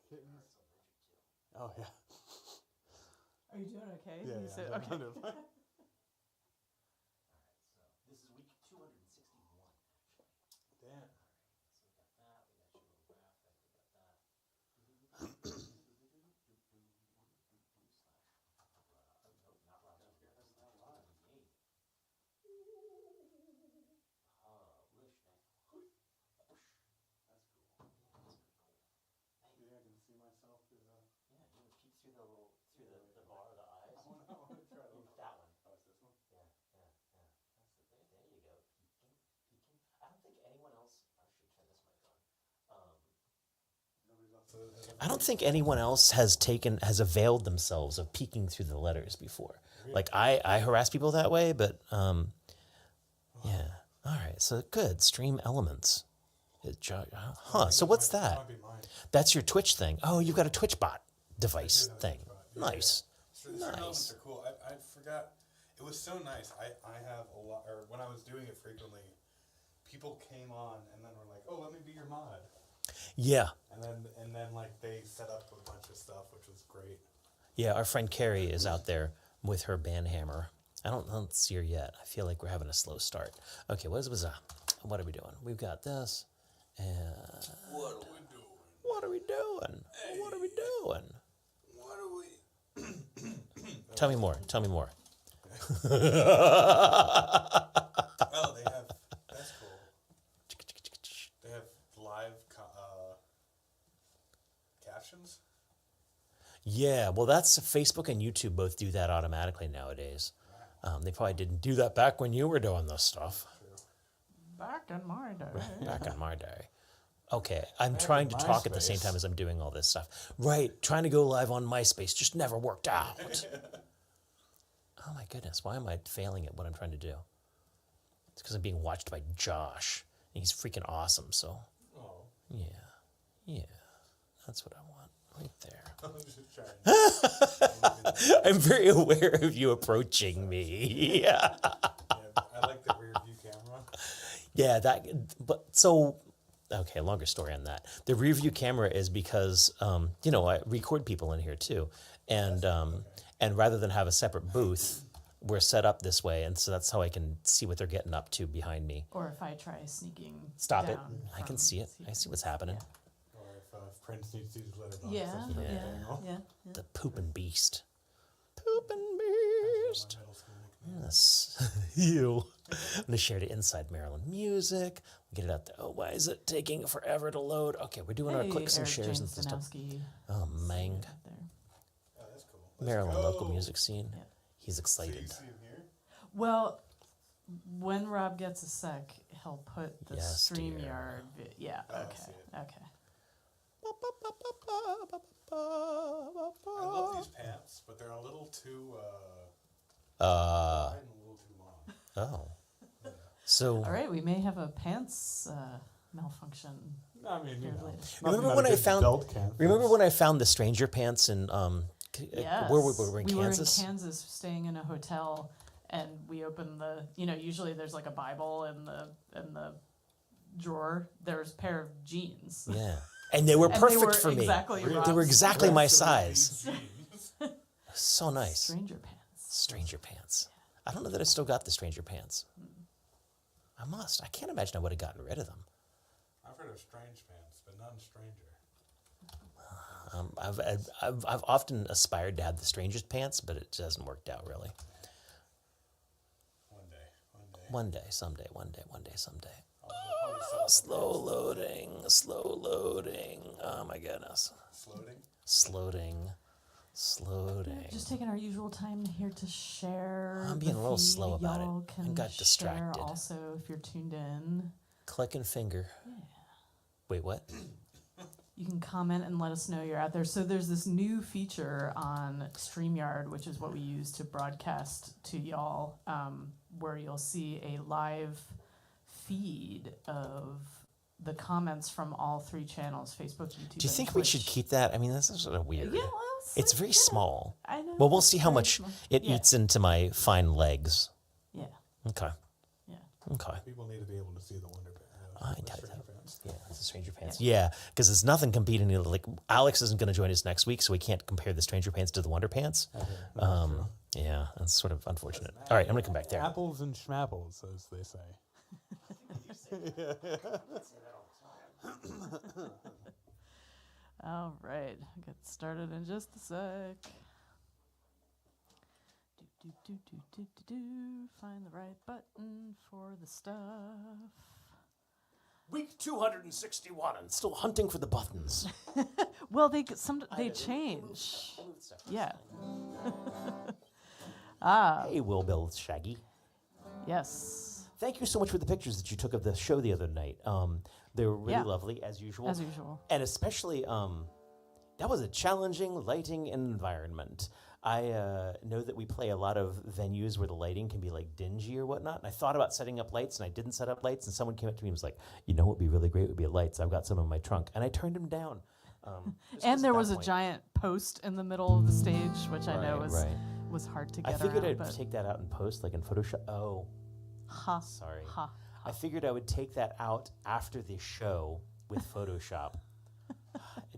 kittens. Oh, yeah. Are you doing okay? Yeah, You yeah. said- I'm okay. doing fine. All right, so this is week 261, actually. Damn. All right, so we got that. We got your little graphic. We got that. Nope, not Rob. Publish next. That's cool. Yeah, Yeah, I that's pretty cool. can see myself through the. Yeah, you want to peek through the little, through the bar of the eyes. I want to try to. Ooh, that one. Oh, it's this one. Yeah, yeah, yeah. That's it. There you go. Peeking, peeking. I don't think anyone else. I should turn this mic on. Nobody's else. I don't think anyone else has availed themselves of peeking through the letters before. Like I harass people that way, but yeah. All right, so good. Stream elements. So what's that? Might be mine. That's your Twitch thing. Oh, you've got a Twitch bot device I do have a thing. Twitch bot. Yeah, Nice. So the stream elements Nice. are cool. I forgot. It was so nice. I have a lot, or when I was doing it frequently, people came on and then were like, "Oh, let me be your mod." Yeah. And then like they set up a bunch of stuff, which was great. Yeah, our friend Carrie is out there with her band hammer. I don't see her yet. I feel like we're having a slow start. Okay, what are we doing? We've got this. And What are we doing? what are we doing? Hey. What are we doing? What are we? Tell me more. Tell me more. Oh, they have. That's cool. They have live captions. Yeah, well, that's Facebook and YouTube both do that automatically nowadays. They probably didn't do that back when you were doing this stuff. True. Back in my day. Back in my day. Okay, I'm trying to talk at the same MySpace. time as I'm doing all this stuff. Right, trying to go live on MySpace just never worked out. Oh my goodness, why am I failing at what I'm trying to do? It's because I'm being watched by Josh, and he's freaking awesome, so Oh, yeah, that's what I want, right there. I was just trying. I'm very aware of you approaching me. Yeah. Yeah, I like the rear view camera. Yeah, okay, longer story on that. The rear view camera is because, I record people in here too. And and rather than have a separate booth, we're set up this way. And so that's how I can see what they're getting up to behind me. Or if I try sneaking Stop it. down I can from see it. I see what's happening. Or if Prince needs to use letterbox. Yeah, that's what yeah, I'm doing. yeah. The pooping beast. Pooping That's beast. my middle school nickname. Yes. You. I'm going to share the Inside Maryland music. Get it out there. Oh, why is it taking forever to load? Okay, we're doing our clicks and Eric shares and James stuff. Stanowski. Oh, Mang. Right there. Oh, that's cool. Let's Maryland go. local music scene. Yeah. He's So you excited. see him here? Well, when Rob gets a sec, he'll put the Yes, dear. StreamYard. Yeah. Oh, I Okay. see it. Okay. I love these pants, but they're a little too wide and a little too long. Oh. So All right, we may have a pants malfunction. I mean, Here later. remember when I found the stranger pants in Yes. where we were in we Kansas? were in Kansas, staying in a hotel, and we opened the. Usually there's like a Bible in the drawer. There's a pair of jeans. Yeah. And they were And perfect they were for me. exactly Really? They were Rob's exactly my Absolutely size. jeans. So nice. stranger pants. Stranger pants. I don't know that I still got the stranger pants. I must. I can't imagine I would have gotten rid of them. I've heard of strange pants, but none stranger. I've often aspired to have the strangest pants, but it hasn't worked out really. One day. One day, someday. I'll just set up a Slow loading. Oh my goodness. Floating. Sloading. Just taking our usual time here to share. I'm being the a little feed. slow about it. Y'all I can got share distracted. also, if you're tuned in, Click and finger. Wait, what? you can comment and let us know you're out there. So there's this new feature on StreamYard, which is what we use to broadcast to y'all, where you'll see a live feed of the comments from all three channels: Facebook, YouTube. Do you and think we Twitch. should keep that? I mean, that's sort of weird. Yeah, well, It's very small. I know. Well, we'll see how very much small. it Yeah. eats into my fine legs. Yeah, Okay. yeah. Okay. People need to be able to see the I stranger got that. pants. Pants. Yeah, it's a Stranger Pants. Yeah, because it's nothing competing. Like Alex isn't going to join us next week, so we can't compare the Stranger Pants to the Wonder Pants. Yeah, that's sort of unfortunate. All right, I'm going to come back there. Apples and schmapples, as they say. All right, get started in just a sec. Find the right button for the stuff. Week 261, and still hunting for the buttons. Well, they change. Yeah. Hey, Will Bill Shaggy. Yes. Thank you so much for the pictures that you took of the show the other night. They were really lovely, as usual. As usual. And especially, that was a challenging lighting environment. I know that we play a lot of venues where the lighting can be like dingy or whatnot. And I thought about setting up lights, and I didn't set up lights. And someone came up to me and was like, "You know what would be really great would be lights. I've got some in my trunk." And I turned them down. And there was a giant post in the middle of the stage, which I know was hard to get I figured around, I'd take that out in post, like in Photoshop. Oh, sorry. I figured I would take that out after the show with Photoshop.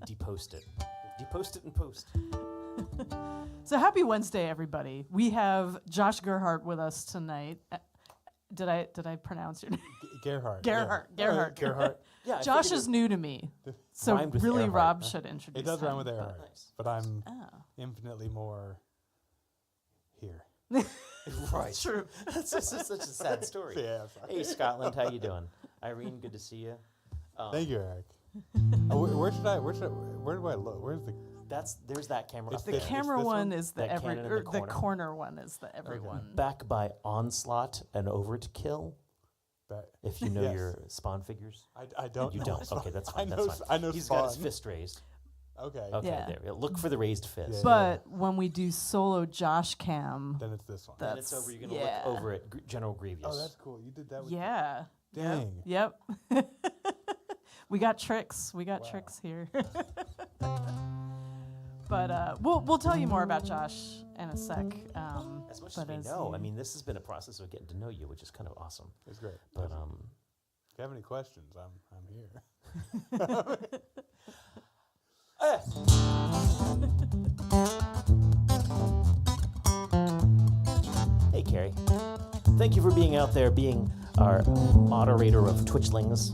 Depost it. Depost it in post. So happy Wednesday, everybody. We have Josh Gerhardt with us tonight. Did I pronounce your name? Gerhardt. Gerhardt. Yeah. Gerhardt. Gerhardt. Yeah, Josh is new to me, so Rhymed with really Earhart, Rob huh? should introduce It does him. rhyme with Earhart, nice. but I'm infinitely more here. Right. True. That's such a sad story. Yeah, sorry. Hey, Scotland, how you doing? Irene, good to see you. Thank you, Eric. Where do I look? Where's the? There's that camera. It's up The there. camera this one one? is the That cannon in the the corner. corner one is the everyone. Back by Onslaught and Overkill. If you know Yes. your Spawn figures. I don't. You know don't. Spawn. Okay, that's I fine. know. That's fine. I know. He's Spawn. got his fist raised. Okay. Okay, Yeah. there we go. Look for the raised fist. Yeah. But when we do solo Josh cam, Then it's this one. That- And it's over. You're gonna Yeah. look over at General Grievous. Oh, that's cool. You did that with yeah. Dang. Yep. We got tricks. We got tricks here. But we'll tell you more about Josh in a sec. As much as but we know, you- I mean, this has been a process of getting to know you, which is kind of awesome. It's great. But If you have any questions, I'm here. Hey, Carrie. Thank you for being out there, being our moderator of Twitchlings.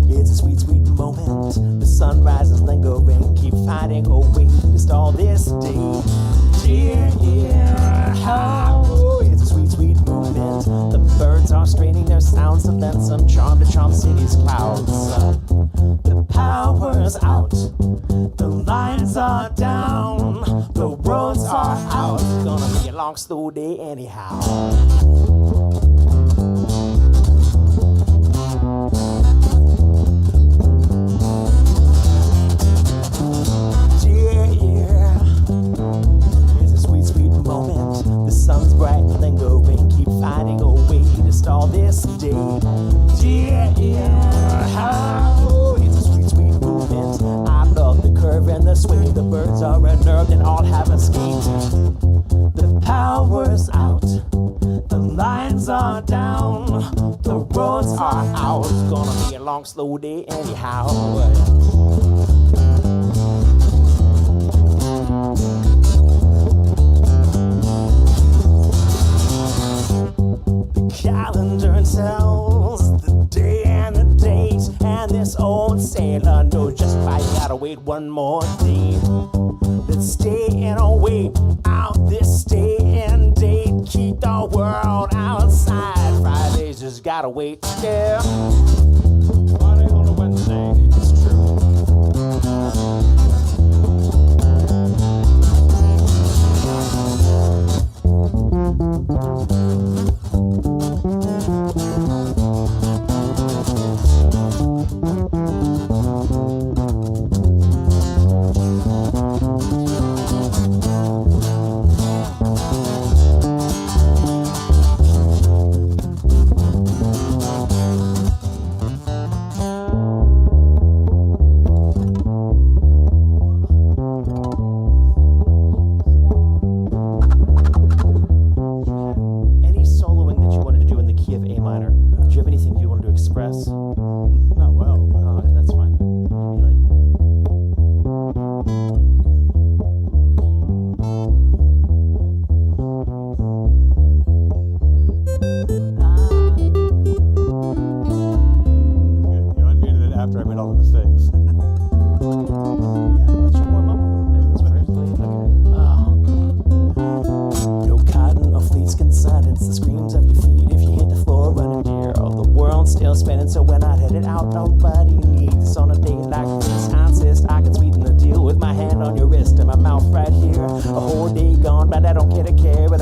It's a sweet, sweet moment. The sun rises lingering, keep finding a way to stall this day. How it's a sweet, sweet moment. The birds are straining their sounds to lend some charm to charm city's clouds. The power's out, the lines are down, the roads are out. It's gonna be a long, slow day anyhow. It's a sweet, sweet moment. The sun's bright, lingering, keep finding a way to stall this day. It's a sweet, sweet movement. I love the curve and the sway. The birds are unnerved and all have escaped. The power's out, the lines are down, the roads are out. It's gonna be a long, slow day anyhow. Calendar tells the day and the date, and this old sailor knows just why you gotta wait one more day. Let's stay in a way out this day and date, keep the world outside. Fridays just gotta wait, yeah. Friday on a Wednesday, it's true.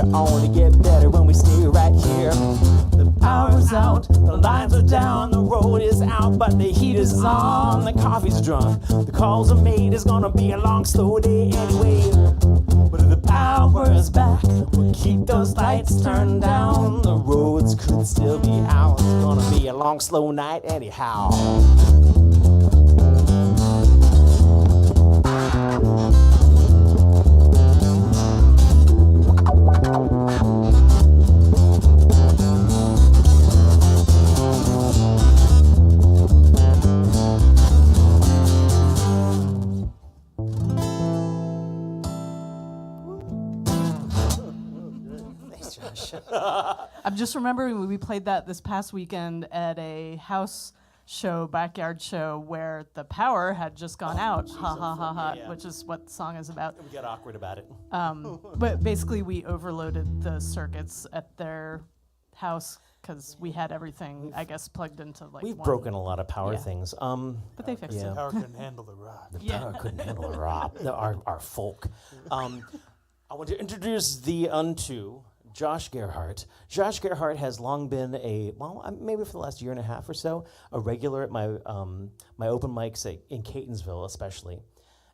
are only get better when we stay right here. The power's out, the lines are down, the road is out, but the heat is on, the coffee's drunk, the calls are made, it's gonna be a long, slow day anyway. But if the power is back, we'll keep those lights turned down, the roads could still be out, it's gonna be a long, slow night anyhow. Thanks, Josh. I'm just remembering we played that this past weekend at a house show, backyard show, where the power had just gone out. Ha ha ha ha, Yeah. which is what the song is about. We got awkward about it. But basically, we overloaded the circuits at their house because we had everything, I guess, plugged into like. We've one. broken a lot of power Yeah. things. But they fixed yeah. it. Power couldn't handle the rock. The Yeah. power couldn't handle the rock, our folk. I want to introduce the unto Josh Gerhardt. Josh Gerhardt has long been maybe for the last year and a half or so, a regular at my my open mics in Catonsville especially,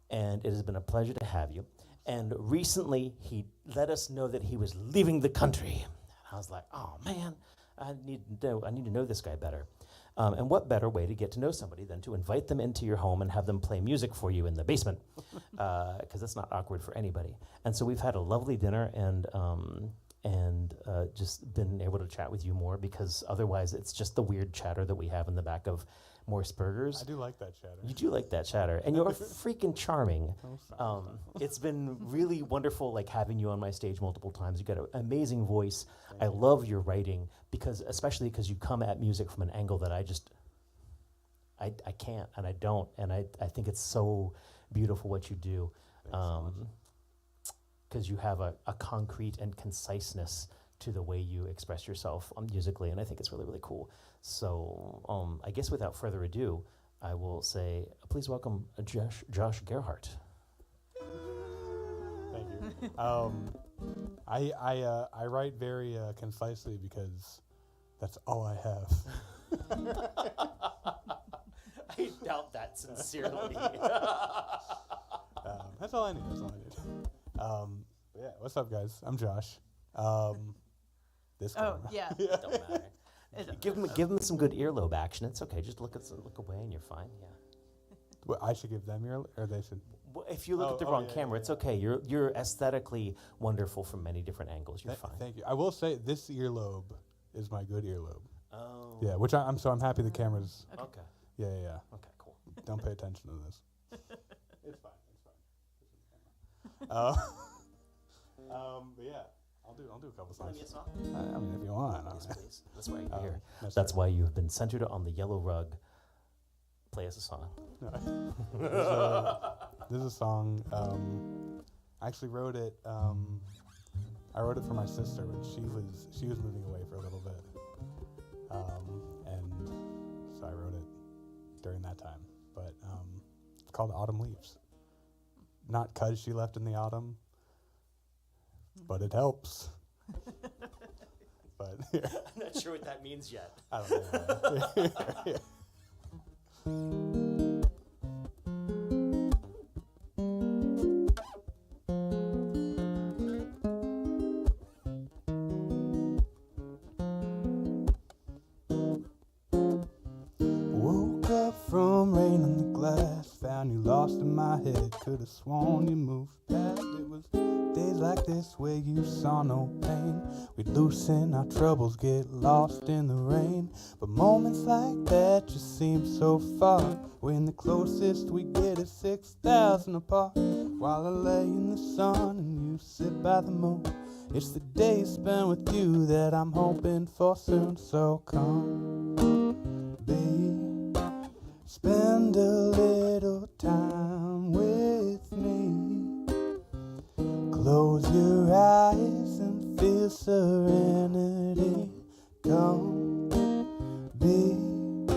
and it has been a pleasure to have you. And recently, he let us know that he was leaving the country. I was like, oh man, I need to know this guy better. And what better way to get to know somebody than to invite them into your home and have them play music for you in the basement, because that's not awkward for anybody. And so we've had a lovely dinner and just been able to chat with you more, because otherwise it's just the weird chatter that we have in the back of Morse Burgers. I do like that chatter. You do like that chatter, and you're freaking charming. It's been really wonderful, like having you on my stage multiple times. You got an amazing voice. I love your writing, especially because you come at music from an angle that I can't, and I don't, and I think it's so beautiful what you do, because you have a concrete and conciseness to the way you express yourself musically, and I think it's really, really cool. So I guess without further ado, I will say, please welcome Josh Gerhardt. Thank you. I write very concisely because that's all I have. I doubt that sincerely. That's all I need. Yeah, what's up, guys? I'm Josh. This guy. Oh, yeah. Don't matter. Give them some good earlobe action. It's okay. Just look away and you're fine. Yeah. Well, I should give them your, or they should. Well, if you look at the wrong camera, it's okay. You're aesthetically wonderful from many different angles. You're fine. Thank you. I will say this earlobe is my good earlobe. Oh. Yeah, which I'm happy the camera's. Okay. Yeah. Okay. Cool. Don't pay attention to this. It's fine. But yeah, I'll do a couple songs. I mean, if you want. Yes, please. That's why you're here. That's That's why you've been centered on the yellow rug. Play us a song. This is a song. I actually wrote it. I wrote it for my sister when she was moving away for a little bit, and so I wrote it during that time. But it's called Autumn Leaves. Not 'cause she left in the autumn, but it helps. But I'm not sure what that means yet. I don't know. Woke up from rain on the glass, found you lost in my head, could've sworn you moved past. It was days like this where you saw no pain, we'd loosen our troubles, get lost in the rain. But moments like that just seem so far, when the closest we get is 6,000 apart. While I lay in the sun and you sit by the moon, it's the days spent with you that I'm hoping for soon. So come, babe, spend a little time with me. Close your eyes and feel serenity. Come, babe,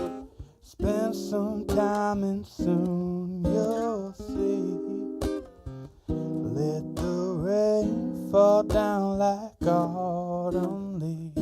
spend some time and soon you'll see. Let the rain fall down like autumn leaves.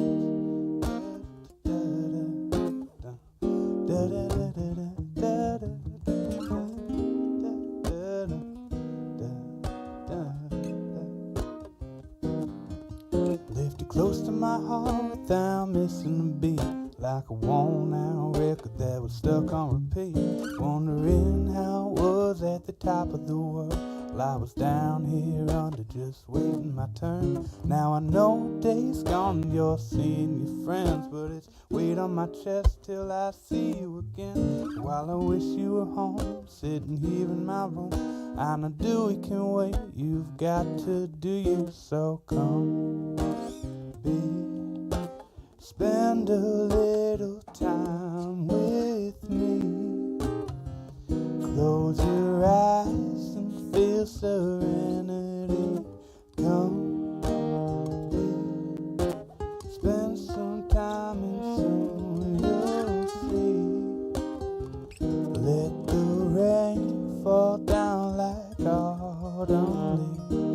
Lift it close to my heart without missing a beat, like a worn-out record that was stuck on repeat. Wondering how it was at the top of the world. Well, I was down here under, just waiting my turn. Now I know day's gone and you're seeing your friends, but it's weight on my chest till I see you again. While I wish you were home, sitting here in my room, I know Dewey can wait, you've got to do you. So come, be, spend a little time with me. Close your eyes and feel serenity. Come, be, spend some time and soon you'll see. Let the rain fall down like autumn leaves.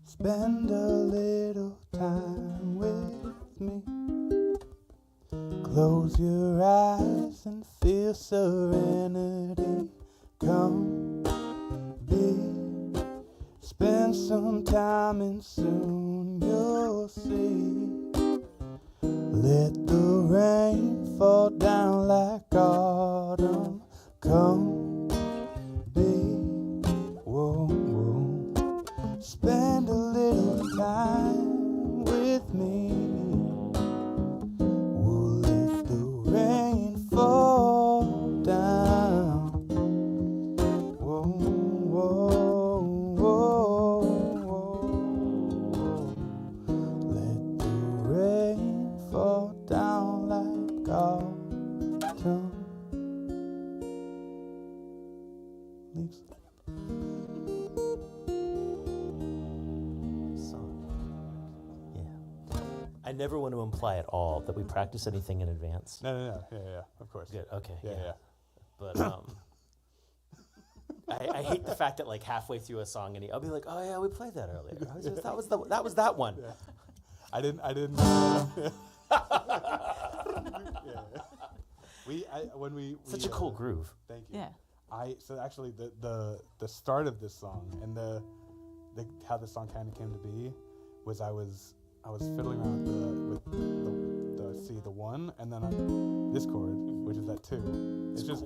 Spend a little time with me. Close your eyes and feel serenity. Come, be, spend some time and soon you'll see. Let the rain fall down like autumn. Come, be, whoa, whoa. Spend a little time with me. We'll let the rain fall down. Whoa, whoa, whoa, whoa. Let the rain fall down like autumn leaves. I never want to imply at all that we practice anything in advance. No. Yeah, of course. Good. Okay. Yeah. But I hate the fact that like halfway through a song, I'll be like, "Oh yeah, we played that earlier. That was that one." Yeah. I didn't. When we Such a cool groove. Thank you. Yeah. So actually the start of this song and the how the song kind of came to be was I was fiddling around with the one, and then on this chord, which is that two. It's just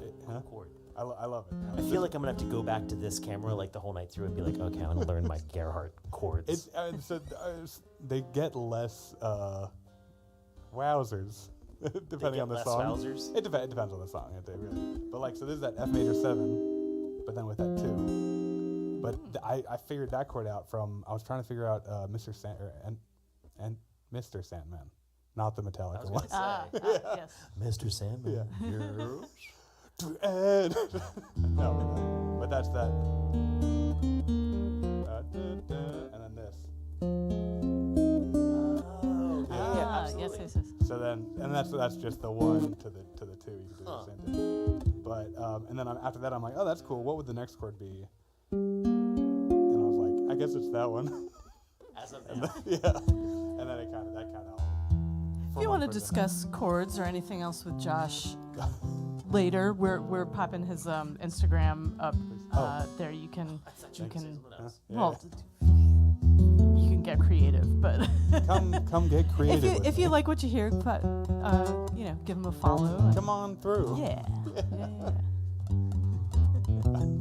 chord. I love it. I feel like I'm gonna have to go back to this camera like the whole night through and be like, okay, I'm gonna learn my Gerhardt chords. They get less wowzers depending on the less song. wowzers? It depends on the song. But like, so there's that F major 7, but then with that 2. But I figured that chord out from, I was trying to figure out Mr. Mr. Sandman, not the Metallica one. Yes. Mr. Sandman. Yeah. And no, but that's that. And then this. Yes. So then, and that's just the 1 to the 2. You can do the same thing. But and then after that, I'm like, oh, that's cool. What would the next chord be? And I was like, I guess it's that one. As of now. Yeah. And then that kind of. If you want to discuss chords or anything else with Josh later, we're popping his Instagram up there. You can well, you can get creative, but come get creative. if you like what you hear, give him a follow. Come on through. Yeah. Man,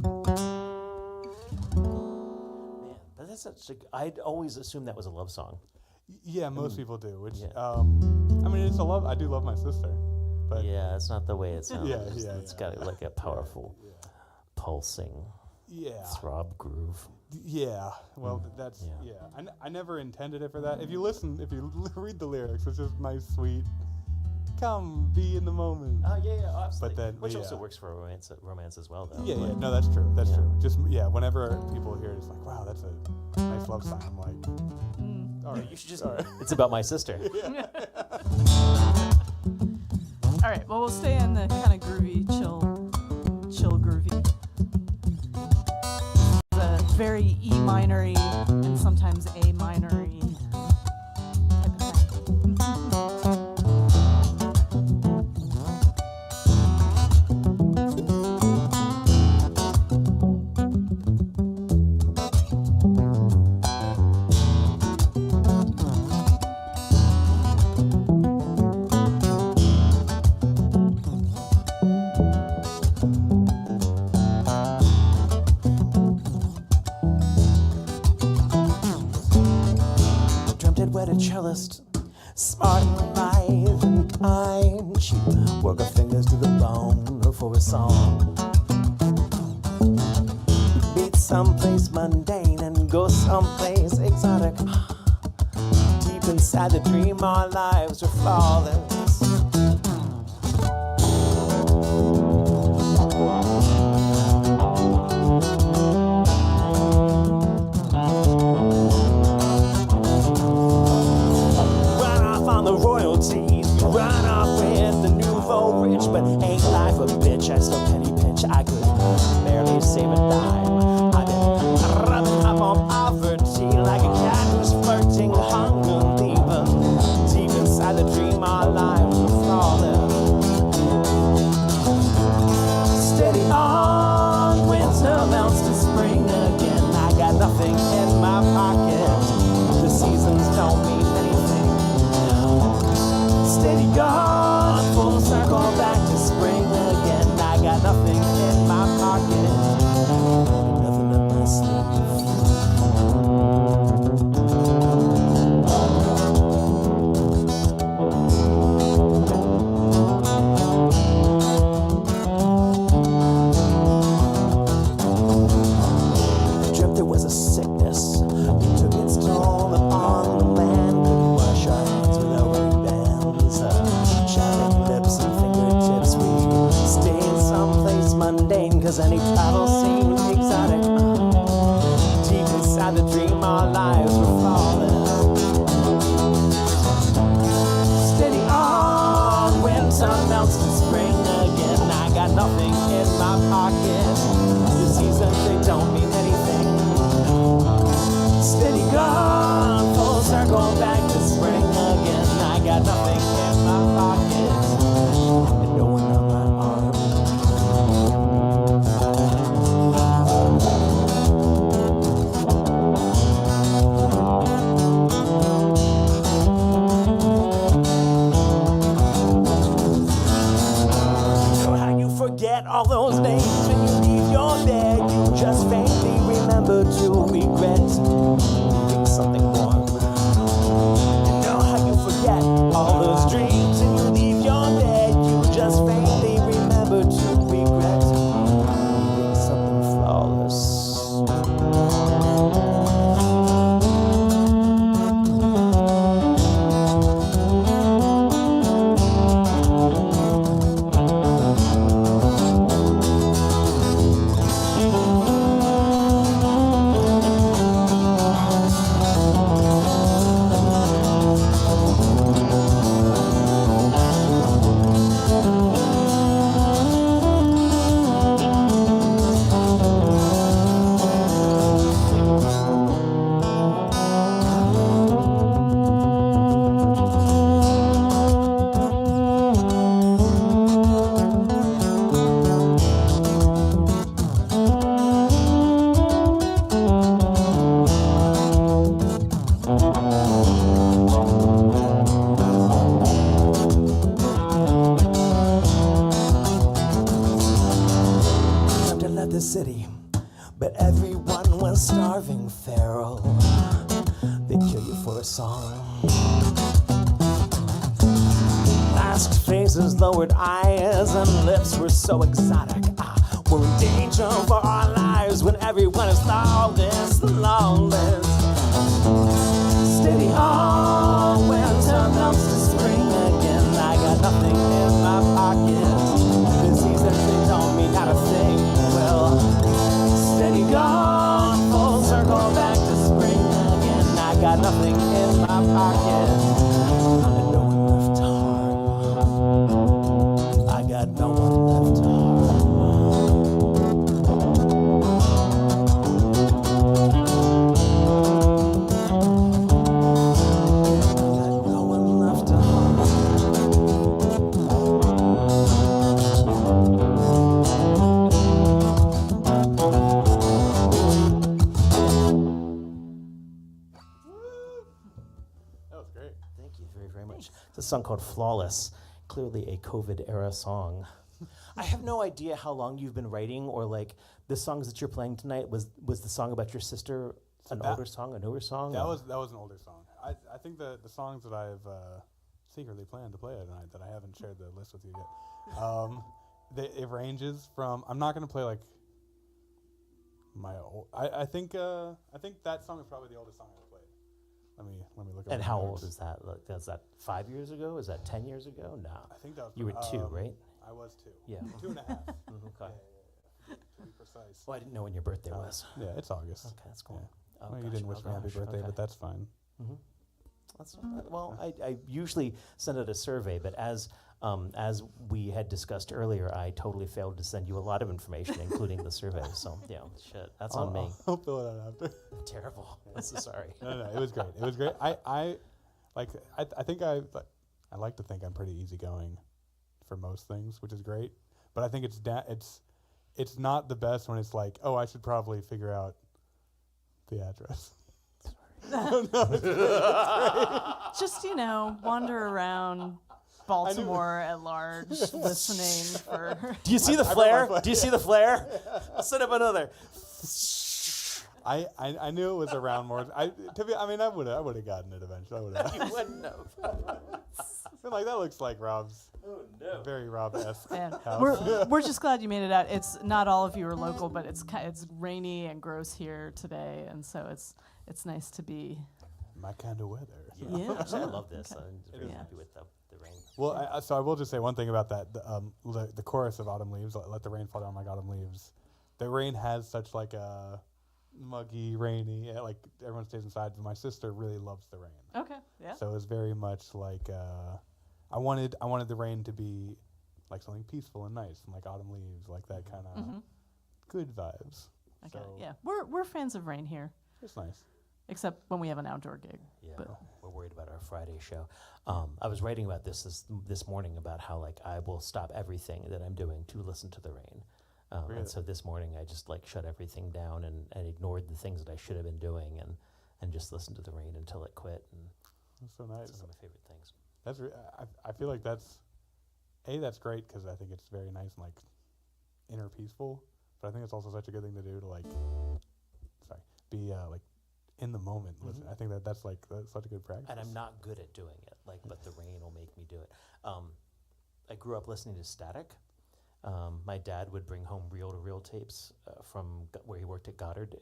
but that's such I'd always assumed that was a love song. Yeah, most people do. Which Yeah. I mean, it's a love. I do love my sister, but Yeah, it's not the way it sounds. Yeah. It's got like a powerful, pulsing, yeah. throb groove. Yeah, well, that's, Yeah. I never intended it for that. If you read the lyrics, it's just my sweet, come, be in the moment. Oh, yeah, absolutely. But then, Which yeah. also works for romance as well, though. Yeah, but- no, that's true. That's Yeah. true. Just, whenever people hear it, it's like, wow, that's a nice love song. I'm like, all right. You should just. It's about my sister. All right. Well, we'll stay in the kind of groovy, chill groovy. The very E minor-y and sometimes A minor-y type of thing. Cellist, smart and wise and kind. She work her fingers to the bone for a song. Beat someplace mundane and go someplace exotic. Deep inside the dream, our lives are flawless. Run off with the nouveau rich, but ain't life a bitch? I still penny pinch. I could barely save a dime. I've been rubbing up on poverty like a cat who's flirting hunger, leaving deep inside the dream. Our lives are flawless. Steady on, winter melts to spring again. I got nothing in my pocket. The seasons don't mean anything. Steady gone, full circle back to spring again. I got nothing in my pocket, nothing in my sleeve. I dreamt there was a sickness, it took its toll upon the land. Couldn't wash our hands without wearing bands. Shining lips and fingertips, we stayed someplace mundane, cause any travel seemed exotic. Deep inside the dream, our lives were flawless. Steady on, winter melts to spring again. I got nothing in my pocket. The seasons, they don't mean anything. Steady gone, full circle back to spring again. I got nothing in my pocket, and no one on my arm. You know how you forget all those names when you leave your bed? You just faintly remember to regret leaving something warm. You know how you forget all those dreams and you leave your bed. You just faintly remember to regret leaving something flawless. Time to let the city, but everyone was starving, feral. They'd kill you for a song. Masked faces, lowered eyes, and lips were so exotic. We're in danger for our lives. fires when everyone is lawless, lawless. Steady on, winter melts to spring again. I got nothing in my pocket. The seasons, they don't mean not a thing. Well, steady gone, full circle back to spring again. I got nothing in my pocket. And no one left to harm. I got no one left to harm. It's a song called Flawless, clearly a COVID era song. I have no idea how long you've been writing, or like the songs that you're playing tonight. Was the song about your sister an older song, a newer song? That was an older song. I think the songs that I've secretly planned to play tonight that I haven't shared the list with you yet. It ranges from, I'm not gonna play like my old. I think that song is probably the oldest song I've played. Let me look at. And how old is that? Like, is that 5 years ago? Is that 10 years ago? No. I think that was. You were 2, right? I was 2. Yeah. 2.5. Okay. Yeah, to be precise. Well, I didn't know when your birthday was. Yeah, it's August. Okay, that's cool. Yeah. Oh, Well, you didn't wish me happy birthday, okay. but that's fine. Mm-hmm. That's well. I usually send out a survey, but as we had discussed earlier, I totally failed to send you a lot of information, including the survey. So yeah, shit, that's on me. I'll fill it out after. Terrible. I'm so sorry. No, it was great. It was great. I think I like to think I'm pretty easygoing for most things, which is great. But I think it's not the best when it's like, oh, I should probably figure out the address. No, it's great. Just, wander around Baltimore at large, listening for. Do you see the flare? Do you see the flare? I'll set up another. I knew it was around more. I would have gotten it eventually. You wouldn't have. Like that looks like Rob's. Oh no. Very Rob-esque. Man, house. we're just glad you made it out. It's not all of you are local, but it's rainy and gross here today, and so it's nice to be. My kind of weather. Yeah. Actually, I love this. Okay. I'm very happy with the rain. Well, so I will just say one thing about that. The chorus of Autumn Leaves, let the rain fall down like autumn leaves. The rain has such like a muggy, rainy, like everyone stays inside, but my sister really loves the rain. Okay, yeah. So it was very much like I wanted the rain to be like something peaceful and nice, and like autumn leaves, like that kind of good vibes. Okay, So yeah. We're fans of rain here, it's nice. except when we have an outdoor gig. Yeah, But we're worried about our Friday show. I was writing about this morning about how like I will stop everything that I'm doing to listen to the rain. Really? And so this morning I just like shut everything down and ignored the things that I should have been doing and just listened to the rain until it quit. And That's so nice. it's one of my favorite things. That's I feel like that's great because I think it's very nice and like inner peaceful. But I think it's also such a good thing to do to like be like in the moment. Listen, I think that's such a good practice. And I'm not good at doing it, but the rain will make me do it. I grew up listening to Static. My dad would bring home reel-to-reel tapes from where he worked at Goddard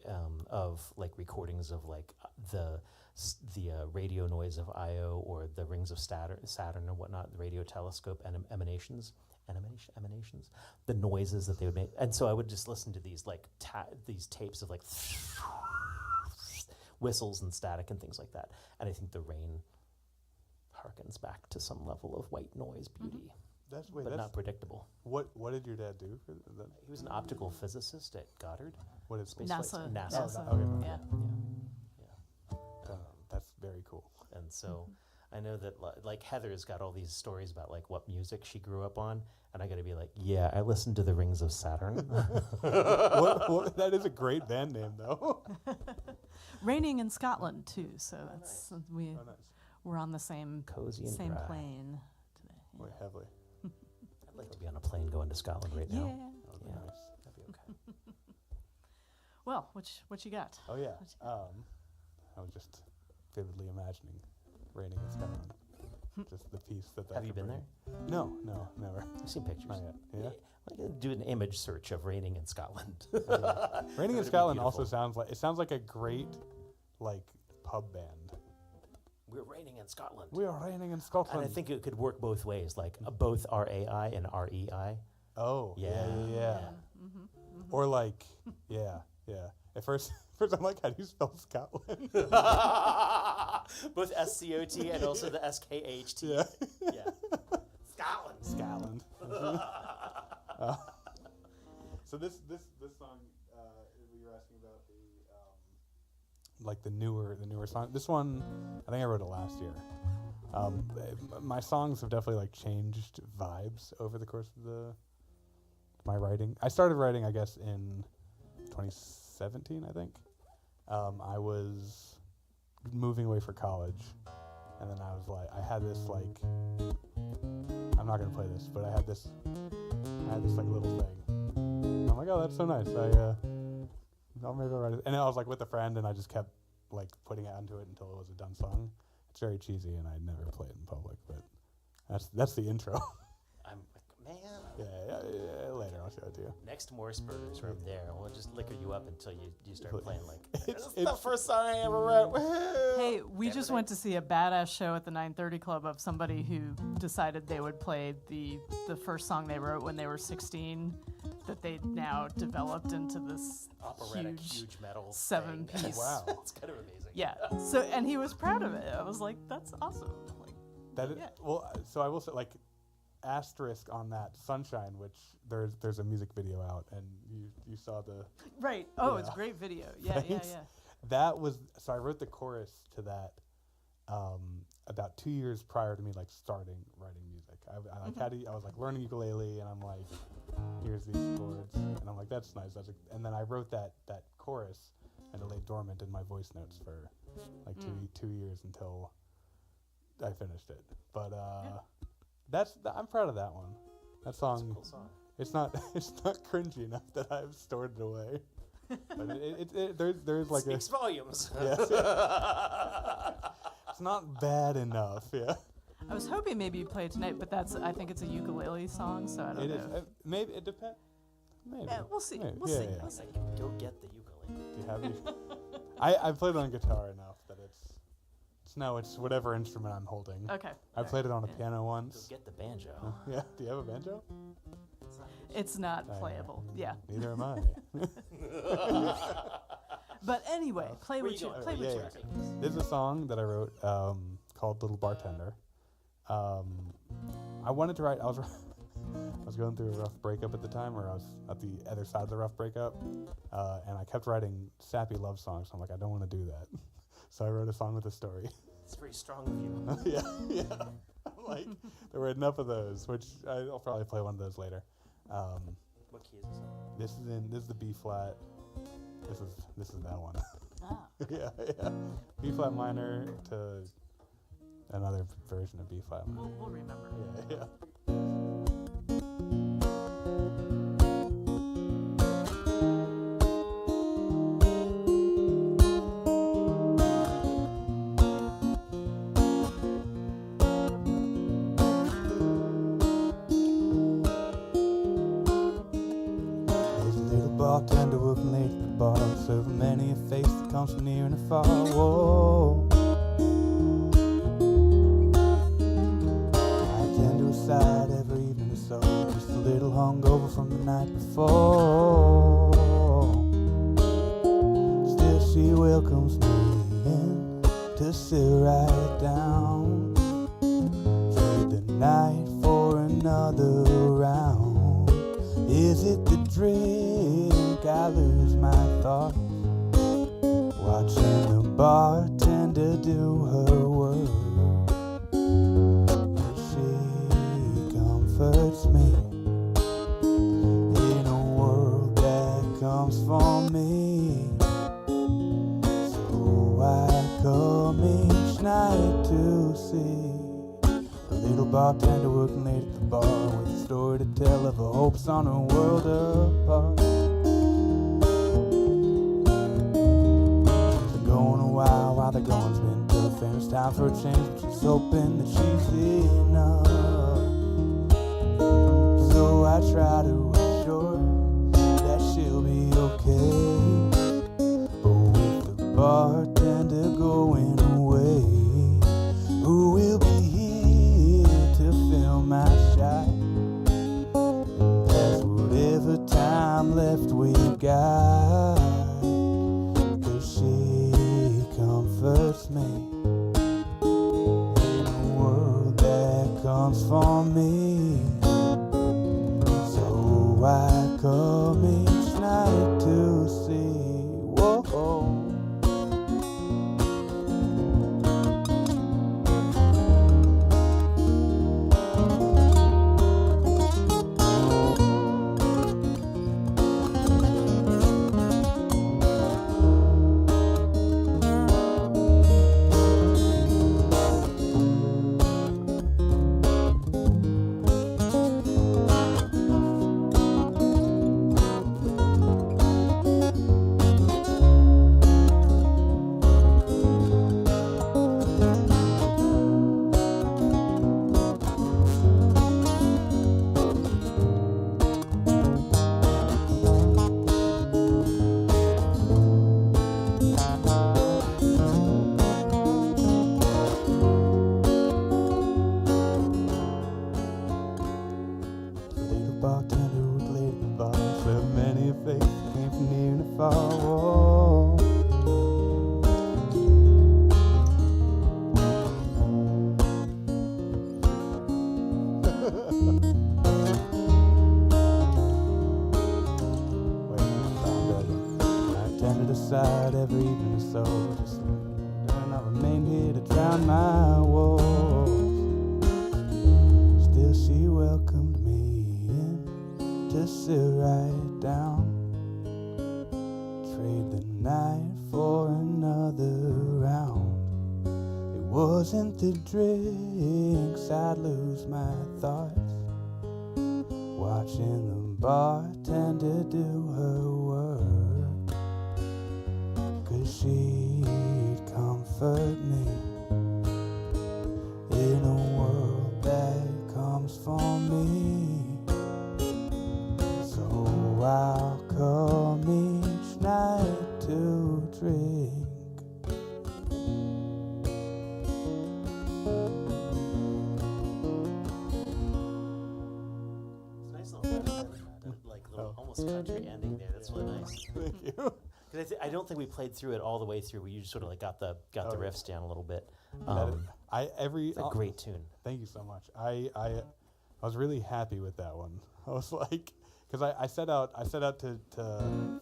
of like recordings of like the radio noise of Io or the rings of Saturn or whatnot, the radio telescope and emanations, the noises that they would make. And so I would just listen to these like these tapes of like whistles and static and things like that. And I think the rain harkens back to some level of white noise beauty. That's not predictable. What did your dad do for that? He was an optical physicist at Goddard. What is Space NASA. flights. NASA. NASA. Okay. Yeah. That's very cool. And so I know that like Heather's got all these stories about like what music she grew up on, and I got to be like, yeah, I listened to the Rings of Saturn. That is a great band name, though. Raining in Scotland too, so that's Nice. we're on the same Cozy and same dry. plane today. Yeah. Wait, heavily. I'd like to be on a plane going to Scotland right Yeah. now. That would be Yeah. nice. That'd be okay. Well, what you got? Oh yeah. I was just vividly imagining raining in Scotland. just the peace that. Have you been there? No, never. I've seen pictures. Not yet. Yeah. Do an image search of raining in Scotland. Raining in be Scotland also beautiful. sounds like a great like pub band. We're raining in Scotland. We are raining in Scotland. And I think it could work both ways, like both RAI and REI. Oh, yeah. Mm-hmm. Or like, yeah. At first I'm like, how do you spell Scotland? Both SCOT and also the SKHT. Yeah. Yeah. Scotland. So this song we were asking about the newer song. This one, I think I wrote it last year. My songs have definitely like changed vibes over the course of my writing. I started writing, I guess, in 2017, I think. I was moving away for college, and then I was like, I had this like, I'm not gonna play this, but I had this like little thing. And I'm like, oh, that's so nice. Maybe I'll write it. And I was like with a friend, and I just kept like putting it onto it until it was a done song. It's very cheesy, and I never play it in public, but that's the intro. I'm like, man. Yeah, later I'll show it to you. Next Morse Burgers from there. We'll just liquor you up until you start playing like, It's- this is the first song I ever wrote. Hey, we just went to see a badass show at the 930 Club of somebody who decided they would play the first song they wrote when they were 16 that they now developed into this Operatic, huge huge metal 7-piece. thing. Wow. It's kind of amazing. Yeah. So, and he was proud of it. I was like, that's awesome. Like, That is, Yeah. well, so I will say, like, asterisk on that, Sunshine, which there's a music video out, and you saw the right. Oh, it's Yeah. a great video. Yeah, yeah, Thanks. yeah. that was so I wrote the chorus to that about 2 years prior to me like starting writing music. I like I was like learning ukulele, and I'm like, here's these chords, and I'm like, that's nice. And then I wrote that chorus, and it lay dormant in my voice notes for like two years until I finished it. But I'm proud of that one. That It's a song. cool song. It's not cringy enough that I've stored it away. But there's like Speaks volumes. yes, it's not bad enough. Yeah, I was hoping maybe you'd play it tonight, but I think it's a ukulele song, so I don't it know. is. Maybe it depends. Maybe. Yeah, we'll see. Maybe. We'll Yeah, see. yeah. We'll see. Go get the ukulele. Do you have these? I played it on guitar enough that it's whatever instrument I'm holding. Okay. I played it on a Yeah. piano Go once. get the banjo. Yeah. Do you have a banjo? It's not I know. playable. Yeah. Neither am I. But anyway, play Where what you you going? play what Yeah, you yeah. This is a song that I wrote called "Little Bartender." I wanted to write. I was going through a rough breakup at the time, or I was at the other side of the rough breakup, and I kept writing sappy love songs. I'm like, I don't want to do that, so I wrote a song with a story. It's very strong of you. yeah. I'm like, there were enough of those, which I'll probably play one of those later. What key is this in? This is the B flat. This is that one. Ah. yeah. B flat minor to another version of B flat minor. We'll remember. Yeah. There's a little bartender working late at the bar, serving many a face that comes from near and afar. Whoa. I tend to her side every evening or so, just a little hungover from the night before. Still she welcomes me in to sit right down, trade the night for another round. Is it the drink? I lose my thoughts, watching the bartender do her work. She comforts me in a world that comes for me. So I come each night to see a little bartender working late at the bar, with a story to tell of her hopes on her world apart. She's been going a while the going's been tough. And it's time for a change, but she's hoping that she's enough. So I try to assure that she'll be okay. But with the bartender going away, who will be here to fill my shot and pass whatever time left we've got? 'Cause she comforts me in a world that comes for me. So I come each night to see. Whoa. Bartender was late at the bar, slept many a face, came from near and far. Whoa. I tended aside every evening or so, just and I remained here to drown my woes. Still she welcomed me in to sit right down, trade the night for another round. It wasn't the drinks, I'd lose my thoughts, watching the bartender do her work. 'Cause she'd comfort me in a world that comes for me. So I'll come each night to drink. It's a nice little like little almost country ending there. That's really nice. Thank you. Because I don't think we played through it all the way through. We just sort of like got the riffs down a little bit. It's a great tune. Thank you so much. I was really happy with that one. I was like, because I set out to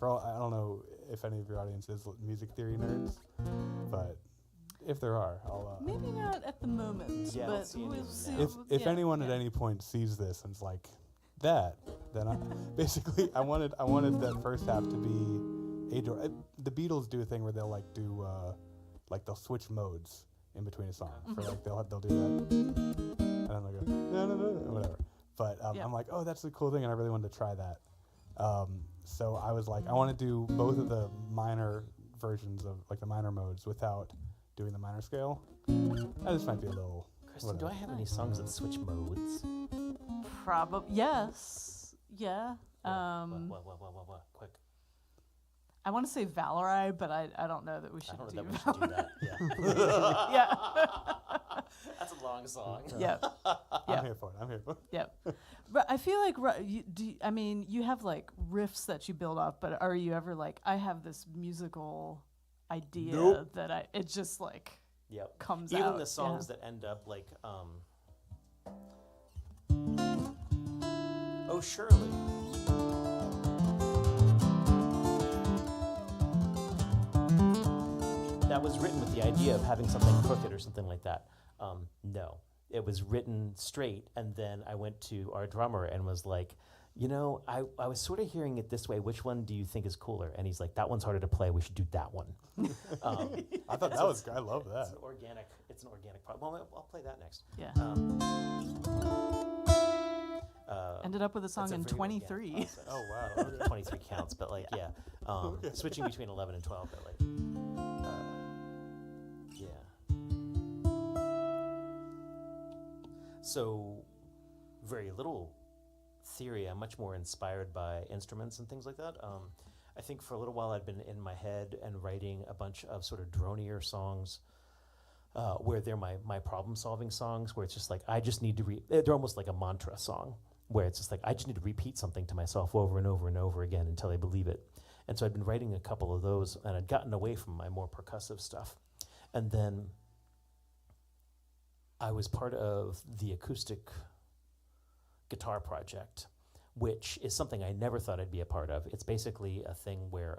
for all, I don't know if any of your audience is music theory nerds, but if there are, I'll Maybe not at the moment, Yeah, I don't but see any we'll of see. them if anyone at any point sees this and is like that, then I basically I wanted that first half to be the Beatles do a thing where they'll like do like they'll switch modes in between a song. For like they'll do that, and then they'll go no, whatever. But I'm like, oh, that's a cool thing, and I really wanted to try that. So I was like, I want to do both of the minor versions of like the minor modes without doing the minor scale. That just might be a little. Kristen, whatever. do I have any songs that switch modes? Probably yes, yeah. What? Quick. I want to say Valerie, but I don't know that we should I don't do know that we should do that. Yeah. Yeah. That's a long song. Yeah. I'm here for it. Yep. But I feel like I mean, you have like riffs that you build up, but are you ever like, I have this musical idea Nope. that it just like Yep. comes Even out? the songs that end up like, oh, Shirley. That was written with the idea of having something crooked or something like that. No, it was written straight, and then I went to our drummer and was like, you know, I was sort of hearing it this way. Which one do you think is cooler? And he's like, that one's harder to play. We should do that one. I thought that was. I love that. It's an organic problem. Well, I'll play that next. Yeah. Ended up with a song in 23. Oh wow. Okay. 23 counts, but like yeah, switching between 11 and 12, but like yeah. So very little theory. I'm much more inspired by instruments and things like that. I think for a little while I'd been in my head and writing a bunch of sort of dronier songs where they're my problem-solving songs, where it's just like I just need to they're almost like a mantra song, where it's just like I just need to repeat something to myself over and over and over again until I believe it. And so I'd been writing a couple of those, and I'd gotten away from my more percussive stuff. And then I was part of the acoustic guitar project, which is something I never thought I'd be a part of. It's basically a thing where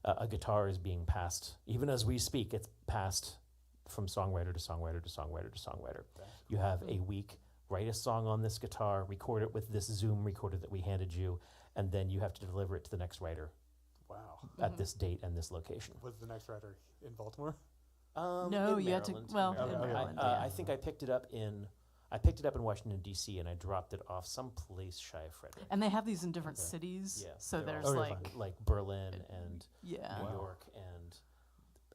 a guitar is being passed, even as we speak, it's passed from songwriter to songwriter to songwriter to songwriter. You have a week, write a song on this guitar, record it with this Zoom recorder that we handed you, and then you have to deliver it to the next writer. Wow. At this date and this location. Was the next writer in Baltimore? No, in you had to. Maryland. Well, Okay, in okay. Maryland, I think I picked it up in Washington D.C. and I dropped it off someplace shy of Frederick. And they have these in different Okay. cities. Yeah, So they're there's all Okay, like Berlin and yeah. New Wow. York, and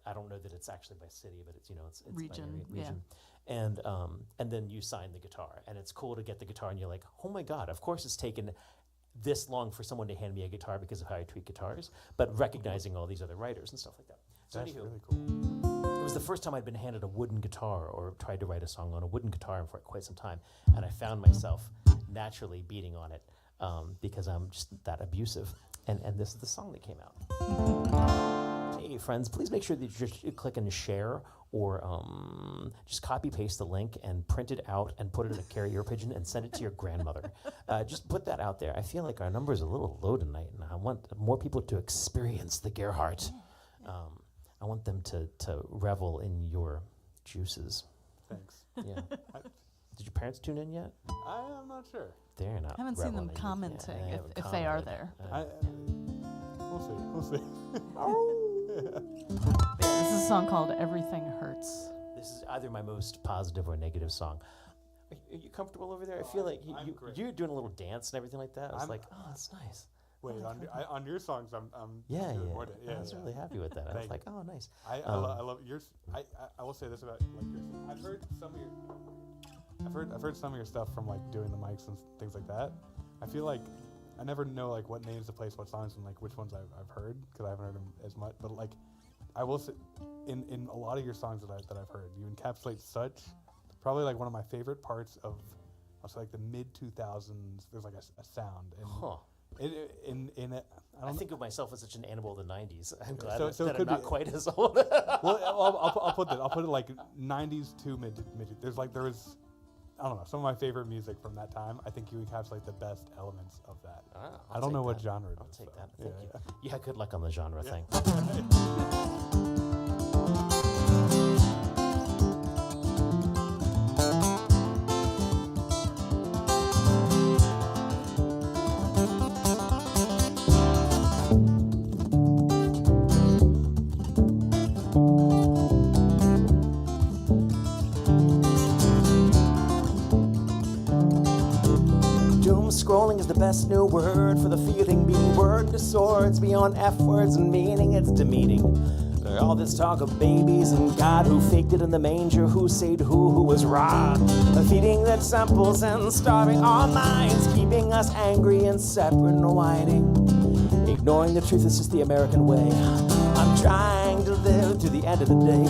I don't know that it's actually by city, but it's it's Region, by yeah. region. And then you sign the guitar, and it's cool to get the guitar, and you're like, oh my god, of course it's taken this long for someone to hand me a guitar because of how I treat guitars, but recognizing all these other writers and stuff like that. So That's anywho, really cool. it was the first time I'd been handed a wooden guitar or tried to write a song on a wooden guitar for quite some time, and I found myself naturally beating on it because I'm just that abusive. And this is the song that came out. Hey friends, please make sure that you just click and share, or just copy paste the link and print it out and put it in a carrier pigeon and send it to your grandmother. Just put that out there. I feel like our number is a little low tonight, and I want more people to experience the Gerhardt. I want them to revel in your juices. Thanks. Yeah. Did your parents tune in yet? I am not sure. They're not. I haven't seen them reveling in- commenting they if haven't they are commented. there. We'll see. This is a song called Everything Hurts. This is either my most positive or negative song. Are you comfortable over there? I feel like I'm great. you're doing a little dance and everything like that. I was I'm- like, oh, that's nice. Wait, on your songs, I'm Yeah, doing yeah. more than- I was really happy with that. I was Thank like, oh, nice. I love yours. I will say this about like yours. I've heard some of your stuff from like doing the mics and things like that. I feel like I never know like what names to place what songs and like which ones I've heard because I haven't heard them as much. But like I will say, in a lot of your songs that I've heard, you encapsulate such probably like one of my favorite parts of also like the mid 2000s. There's like a sound and Huh. in it. I think of myself as such an animal of the 90s. I'm glad So- that, so it that I'm could not be- quite as old. Well, I'll put it like 90s to mid. There's like there was, I don't know, some of my favorite music from that time. I think you encapsulate the best elements of that. I don't know what genre it I'll is. take so, that. Yeah, Thank you. Yeah, good luck on the genre thing. Doom scrolling is the best new word for the feeling being word to swords beyond F words and meaning. It's demeaning. All this talk of babies and God who faked it in the manger, who saved who was robbed. Feeding that samples and starving our minds, keeping us angry and separate and whining. Ignoring the truth is just the American way. I'm trying to live to the end of the day.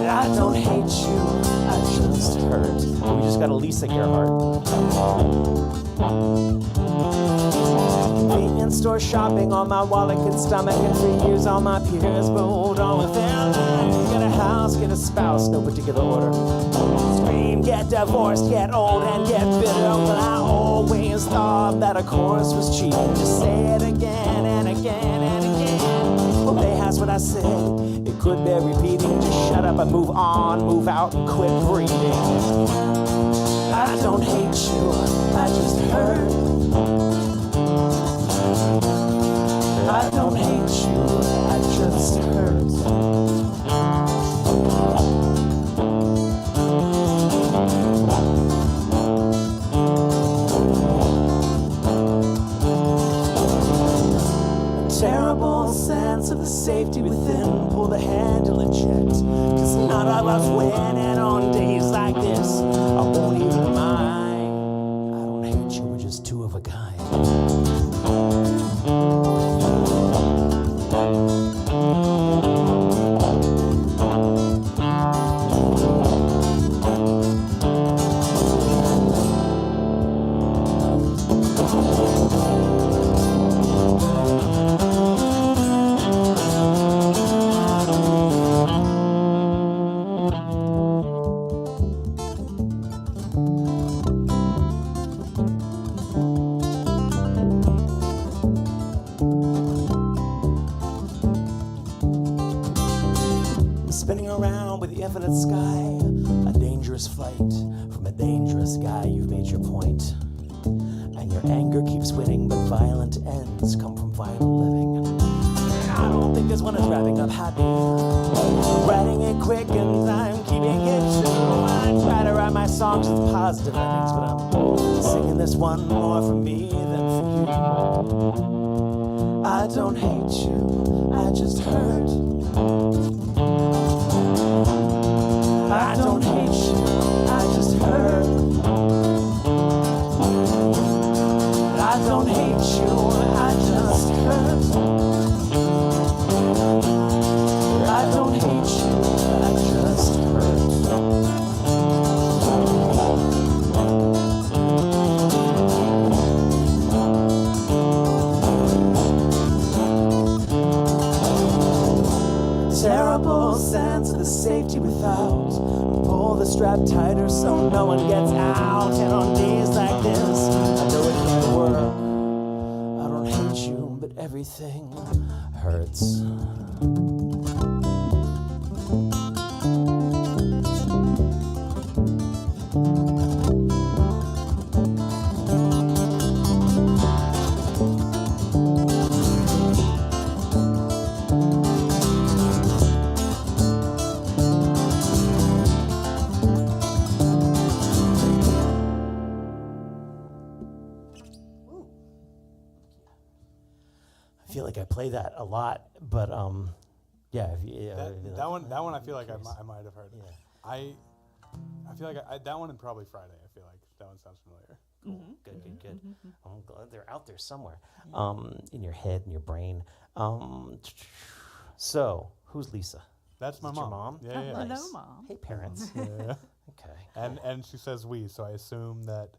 I don't hate you, I just hurt. We just got a Lisa Gerhardt. Convenience store shopping on my wallet and stomach, and for years all my peers moved on with their lives. Get a house, get a spouse, no particular order. Scream, get divorced, get old, and get bitter. But I always thought that a chorus was cheap. Just say it again and again and again. Well, they asked what I said. It could bear repeating. Just shut up and move on, move out and quit breathing. I don't hate you, I just hurt. I don't hate you, I just hurt. Terrible sense of the safety within. Pull the handle and eject. 'Cause none of us winning on days like this. this. I won't even mind. I don't hate you, we're just two of a kind. Spinning around with the infinite sky, a dangerous flight from a dangerous guy. You've made your point, and your anger keeps winning, but violent ends come from violent living. I don't think this one is wrapping up happy. Writing it quick and I'm keeping it true. I try to write my songs with positive endings, but I'm singing this one more for me than for you. I don't hate you, I just hurt. I don't hate you, I just hurt. I don't hate you, I just hurt. I don't hate you, I just hurt. Terrible sense of the safety without. Pull the strap tighter so no one gets out. And on days like this, I know it can't work. I don't hate you, but everything hurts. I feel like I play that a lot, but yeah. If you, That one I feel like I might have heard. Yeah. I feel like that one and probably Friday. I feel like that one sounds familiar. Cool. Good. I'm glad they're out there somewhere, in your head and your brain. So who's Lisa? That's my Is it your mom. mom? Yeah, yeah. Hello, Nice. Mom. Hey, parents. Yeah. Okay. And she says we, so I assume that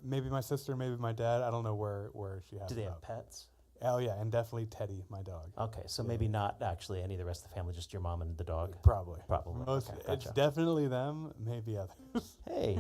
maybe my sister, maybe my dad. I don't know where she has. Do they it have up. pets? Oh yeah, and definitely Teddy, my dog. Okay, so maybe not actually any of the rest of the family, just your mom and the dog. Probably. Most, okay, It's gotcha. definitely them, maybe others. Hey,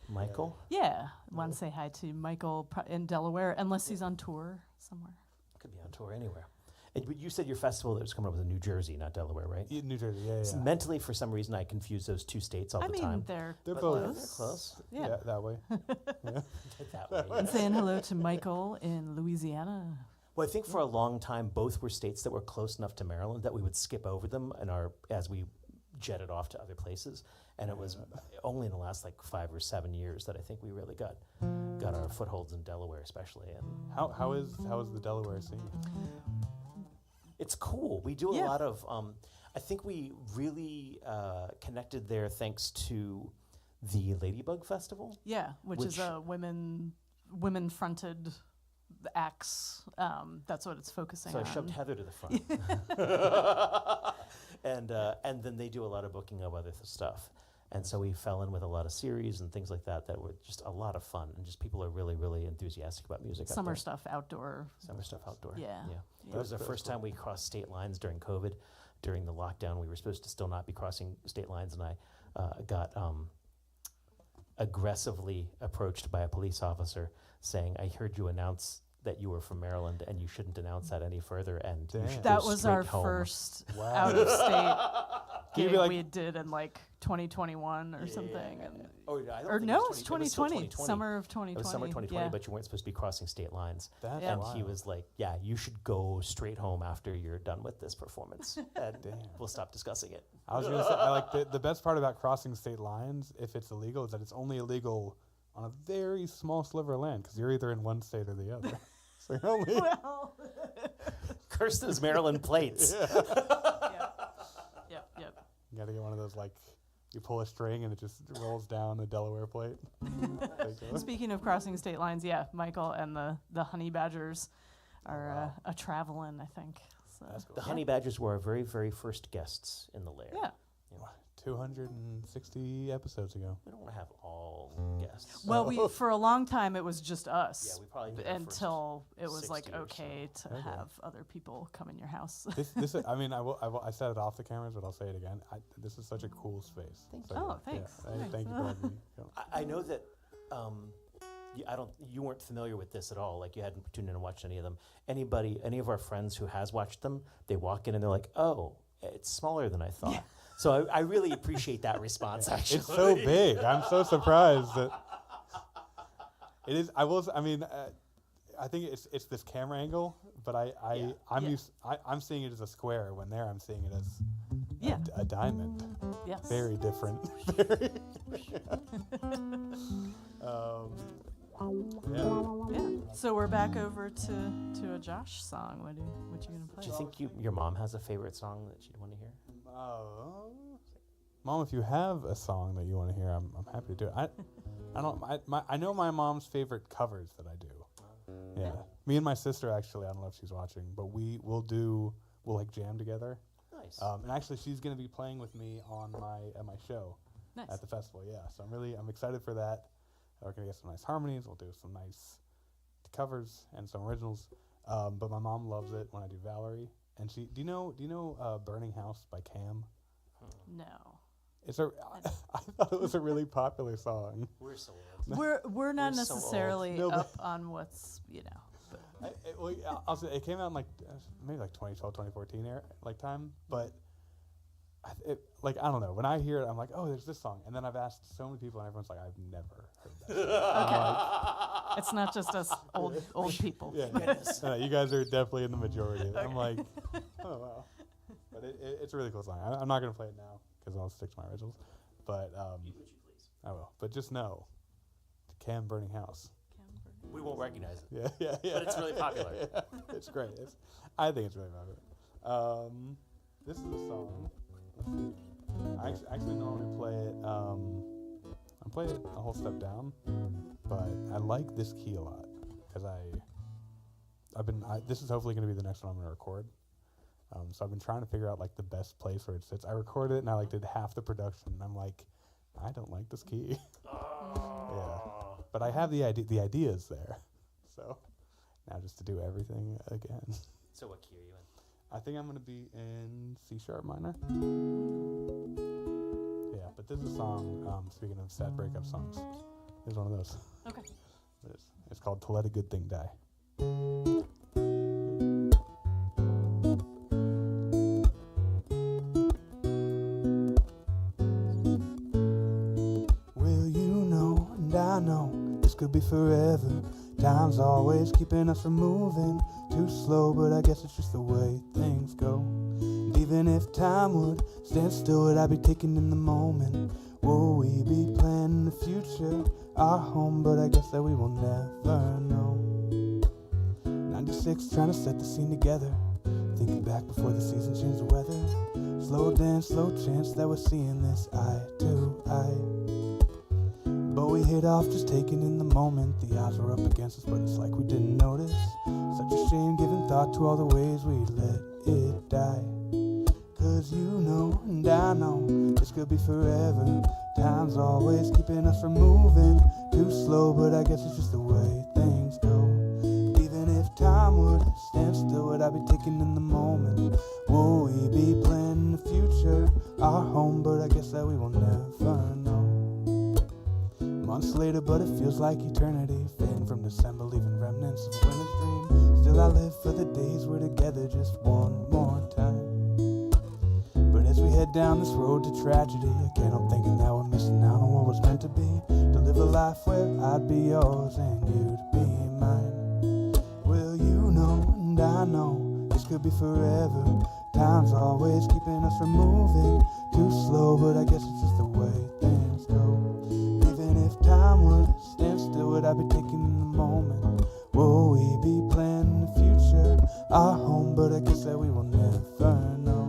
Michael. Yeah, want to say hi to Michael in Delaware, unless he's on tour somewhere. Could be on tour anywhere. And you said your festival that was coming up was in New Jersey, not Delaware, right? New Jersey, yeah. So mentally, for some reason, I confuse those two states all I the mean, time. they're They're But both. they're close. Yeah. That way. That way, And yes. saying hello to Michael in Louisiana. Well, I think for a long time, both were states that were close enough to Maryland that we would skip over them as we jetted off to other places. And it was only in the last 5 or 7 years that I think we really got our footholds in Delaware, especially. And How is the Delaware scene? it's cool. We do a Yeah. lot of. I think we really connected there thanks to the Ladybug Festival. Yeah, which is Which- a women-fronted acts. That's what it's focusing So on. I shoved Heather to the front. And then they do a lot of booking of other stuff. And so we fell in with a lot of series and things like that were just a lot of fun. And just people are really, really enthusiastic about music. up Summer there. stuff, outdoor. Summer stuff outdoor. Yeah. It was the first time we crossed state lines during COVID. During the lockdown, we were supposed to still not be crossing state lines. And I got aggressively approached by a police officer saying, I heard you announce that you were from Maryland and you shouldn't announce that any further. And you Damn. should That go was straight our home. first Wow. out-of-state Can you gig be like- we did in 2021 or something. And Oh, yeah, I don't or think no, it it's was 2020. 2020. Summer of 2020. It was summer 2020, Yeah. but you weren't supposed to be crossing state lines. That's Yeah. And he wild. was like, yeah, you should go straight home after you're done with this performance. And we'll stop discussing it. I was gonna say, I like the best part about crossing state lines, if it's illegal, is that it's only illegal on a very small sliver of land because you're either in one state or the other. So you're only. Well, Curse those Maryland plates. yep. You gotta get one of those you pull a string and it just rolls down the Delaware plate. Speaking of crossing state lines, yeah, Michael and the honey badgers are a traveling, I think. So. That's cool. The honey badgers were our very, very first guests in the Lair. Yeah. 260 episodes ago. We don't want to have all guests. Well, we for a long time it was just us. Yeah, we probably did our until it was like 60 or okay to Okay. have other people come in your house. This I mean, I said it off the cameras, but I'll say it again. This is such a cool space. Thank So, you. Oh, yeah, thanks. Thanks. Thank you for having me. Yeah. I know that you weren't familiar with this at all. Like you hadn't tuned in and watched any of them. Any of our friends who has watched them, they walk in and they're like, "Oh, it's smaller than I thought." So I really appreciate that response. Actually, It's so big. I'm so surprised that it is. I mean, I think it's this camera angle, but I'm seeing it as a square. When there, I'm seeing it as a diamond. Yes. Very different. Yeah. So we're back over to a Josh song. What you gonna play? do you think your mom has a favorite song that she'd want to hear? Mom, if you have a song that you want to hear, I'm happy to do it. I know my mom's favorite covers that I do. Yeah, me and my sister actually. I don't know if she's watching, but we'll like jam together. Nice. And actually, she's gonna be playing with me on my show Nice. at the festival. Yeah, so I'm excited for that. We're gonna get some nice harmonies. We'll do some nice covers and some originals. But my mom loves it when I do Valerie. And do you know Burning House by Cam? No. I thought it was a really popular song. We're so old. We're not We're so old. necessarily No, but- up on what's But I'll say it came out in maybe 2012, 2014 time. But I don't know. When I hear it, I'm like, oh, there's this song. And then I've asked so many people, and everyone's like, I've never heard that song. it's not just us old people. Yeah, no, you guys are definitely in the majority. I'm like, oh wow. But it's a really cool song. I'm not gonna play it now because I'll stick to my originals. But Would you please? I will. But just know, the Cam Burning House. We won't recognize it. Yeah. But it's really popular. Yeah, it's great. I think it's really popular. This is a song. Let's see. I actually normally play it. I play it a whole step down, but I like this key a lot because this is hopefully going to be the next one I'm going to record. So I've been trying to figure out the best place where it sits. I recorded it and I did half the production. And I'm like, I don't like this key. Yeah, but I have the idea is there. So now just to do everything again. So what key are you in? I think I'm going to be in C sharp minor. Yeah, but this is a song, speaking of sad breakup songs, it's one of those. Okay. It's called To Let a Good Thing Die. Well, you know, and I know, this could be forever. Time's always keeping us from moving too slow, but I guess it's just the way things go. And even if time would stand still, would I be taking in the moment? Will we be planning the future, our home? But I guess that we will never know. 96, trying to set the scene together, thinking back before the season changed the weather. Slow dance, slow chance that we're seeing this eye to eye. But we hit off just taking in the moment. The odds were up against us, but it's like we didn't notice. Such a shame giving thought to all the ways we let it die. Cause you know and I know this could be forever. Time's always keeping us from moving too slow, but I guess it's just the way things go. Even if time would stand still, would I be taking in the moment? Will we be planning the future, our home? But I guess that we will never know. Months later, but it feels like eternity. Fading from December, leaving remnants of winter's dream. Still I live for the days we're together just one more time. But as we head down this road to tragedy, I can't help thinking that we're missing out on what was meant to be. To live a life where I'd be yours and you'd be mine. Well, you know and I know this could be forever. Time's always keeping us from moving too slow, but I guess it's just the way things go. If time would stand still, would I be taking in the moment? Will we be planning the future, our home? But I guess that we will never know.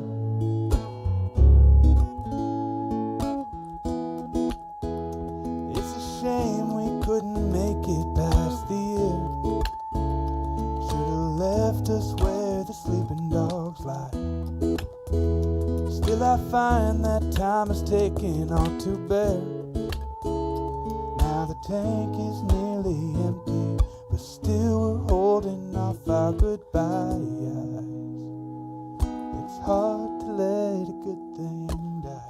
Will I find that time is taking on to bear? Now the tank is nearly empty, but still we're holding off our goodbyes. It's hard to let a good thing die.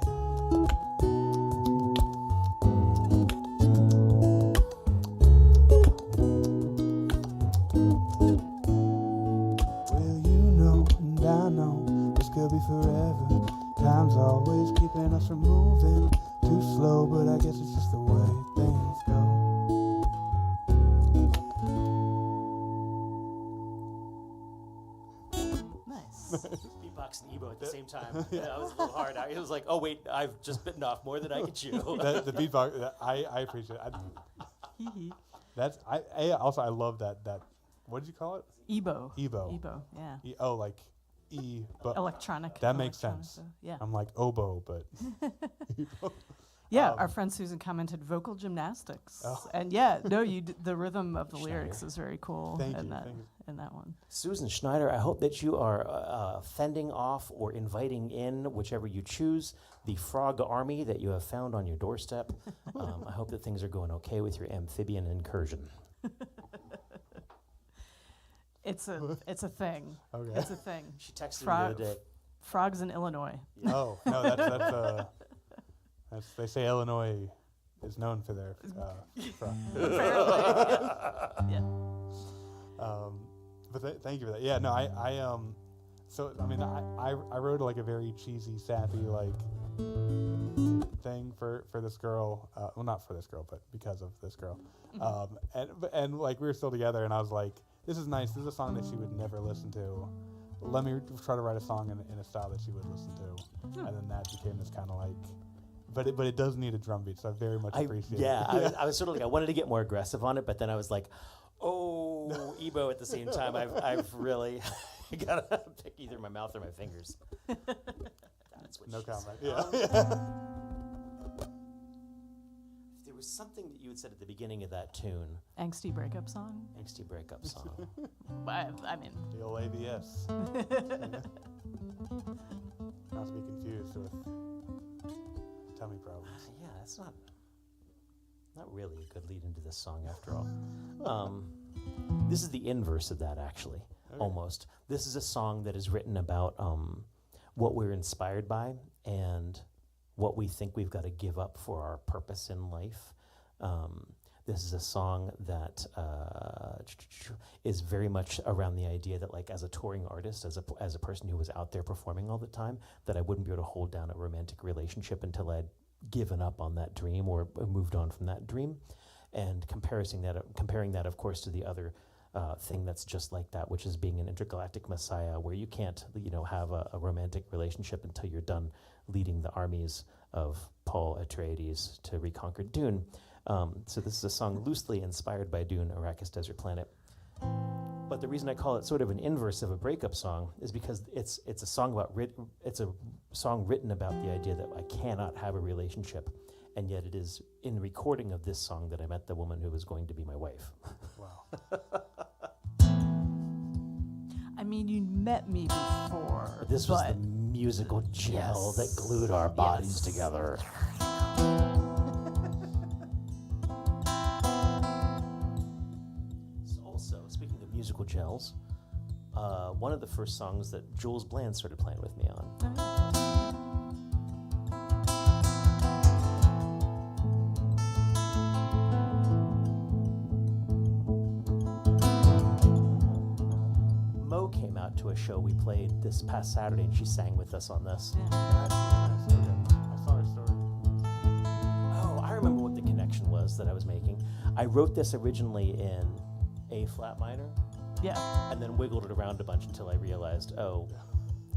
Well, you know and I know this could be forever. Time's always keeping us from moving too slow, but I guess it's just the way things go. Nice. Beatbox and Ebo at the same time. That was a little hard. It was like, oh wait, I've just bitten off more than I could chew. The beatbox, I appreciate it. That's I also I love that. What did you call it? Ebo. Ebo. Ebo, yeah. Oh, like E, but Electronic. that makes electronic, sense. so, yeah. I'm like oboe, but Yeah, our friend Susan commented vocal gymnastics. Oh. And yeah, no, the rhythm of the Schneider. lyrics is very cool Thank in you, that thank you. in that one. Susan Schneider, I hope that you are fending off or inviting in, whichever you choose, the frog army that you have found on your doorstep. I hope that things are going okay with your amphibian incursion. It's a thing. Okay. It's a thing. She texted me the other day. Frogs in Illinois. oh no, that's they say Illinois is known for their frog. Yeah. But thank you for that. Yeah, no, so I mean, I wrote like a very cheesy, sappy like thing for this girl. Well, not for this girl, but because of this girl. And like we were still together, and I was like, this is nice. This is a song that she would never listen to. Let me try to write a song in a style that she would listen to, and then that became this kind of like. But it does need a drum beat, so I very much appreciate it. I was sort of like, I wanted to get more aggressive on it, but then I was like, oh, Ebo at the same time. I've really got to pick either my mouth or my fingers. That's what No she comment. said. Yeah. If there was something that you had said at the beginning of that tune, Angsty breakup song. angsty breakup song. I mean, The old ABS. Not to be confused with tummy problems. Yeah, that's not really a good lead into this song after all. This is the inverse of that, actually, almost. This is a song that is written about what we're inspired by and what we think we've got to give up for our purpose in life. This is a song that is very much around the idea that, like, as a touring artist, as a person who was out there performing all the time, that I wouldn't be able to hold down a romantic relationship until I'd given up on that dream or moved on from that dream, and comparing that, of course, to the other thing that's just like that, which is being an intergalactic messiah, where you can't, have a romantic relationship until you're done leading the armies of Paul Atreides to reconquer Dune. So this is a song loosely inspired by Dune, Arrakis Desert Planet. But the reason I call it sort of an inverse of a breakup song is because it's a song written about the idea that I cannot have a relationship, and yet it is in recording of this song that I met the woman who was going to be my wife. Wow. I mean, you met me before. But this was the musical gel that glued our bodies together. Also, speaking of musical gels, one of the first songs that Jules Bland started playing with me on. Mo came out to a show we played this past Saturday, and she sang with us on this. I saw her story. Oh, I remember what the connection was that I was making. I wrote this originally in A flat minor, Yeah. and then wiggled it around a bunch until I realized, oh,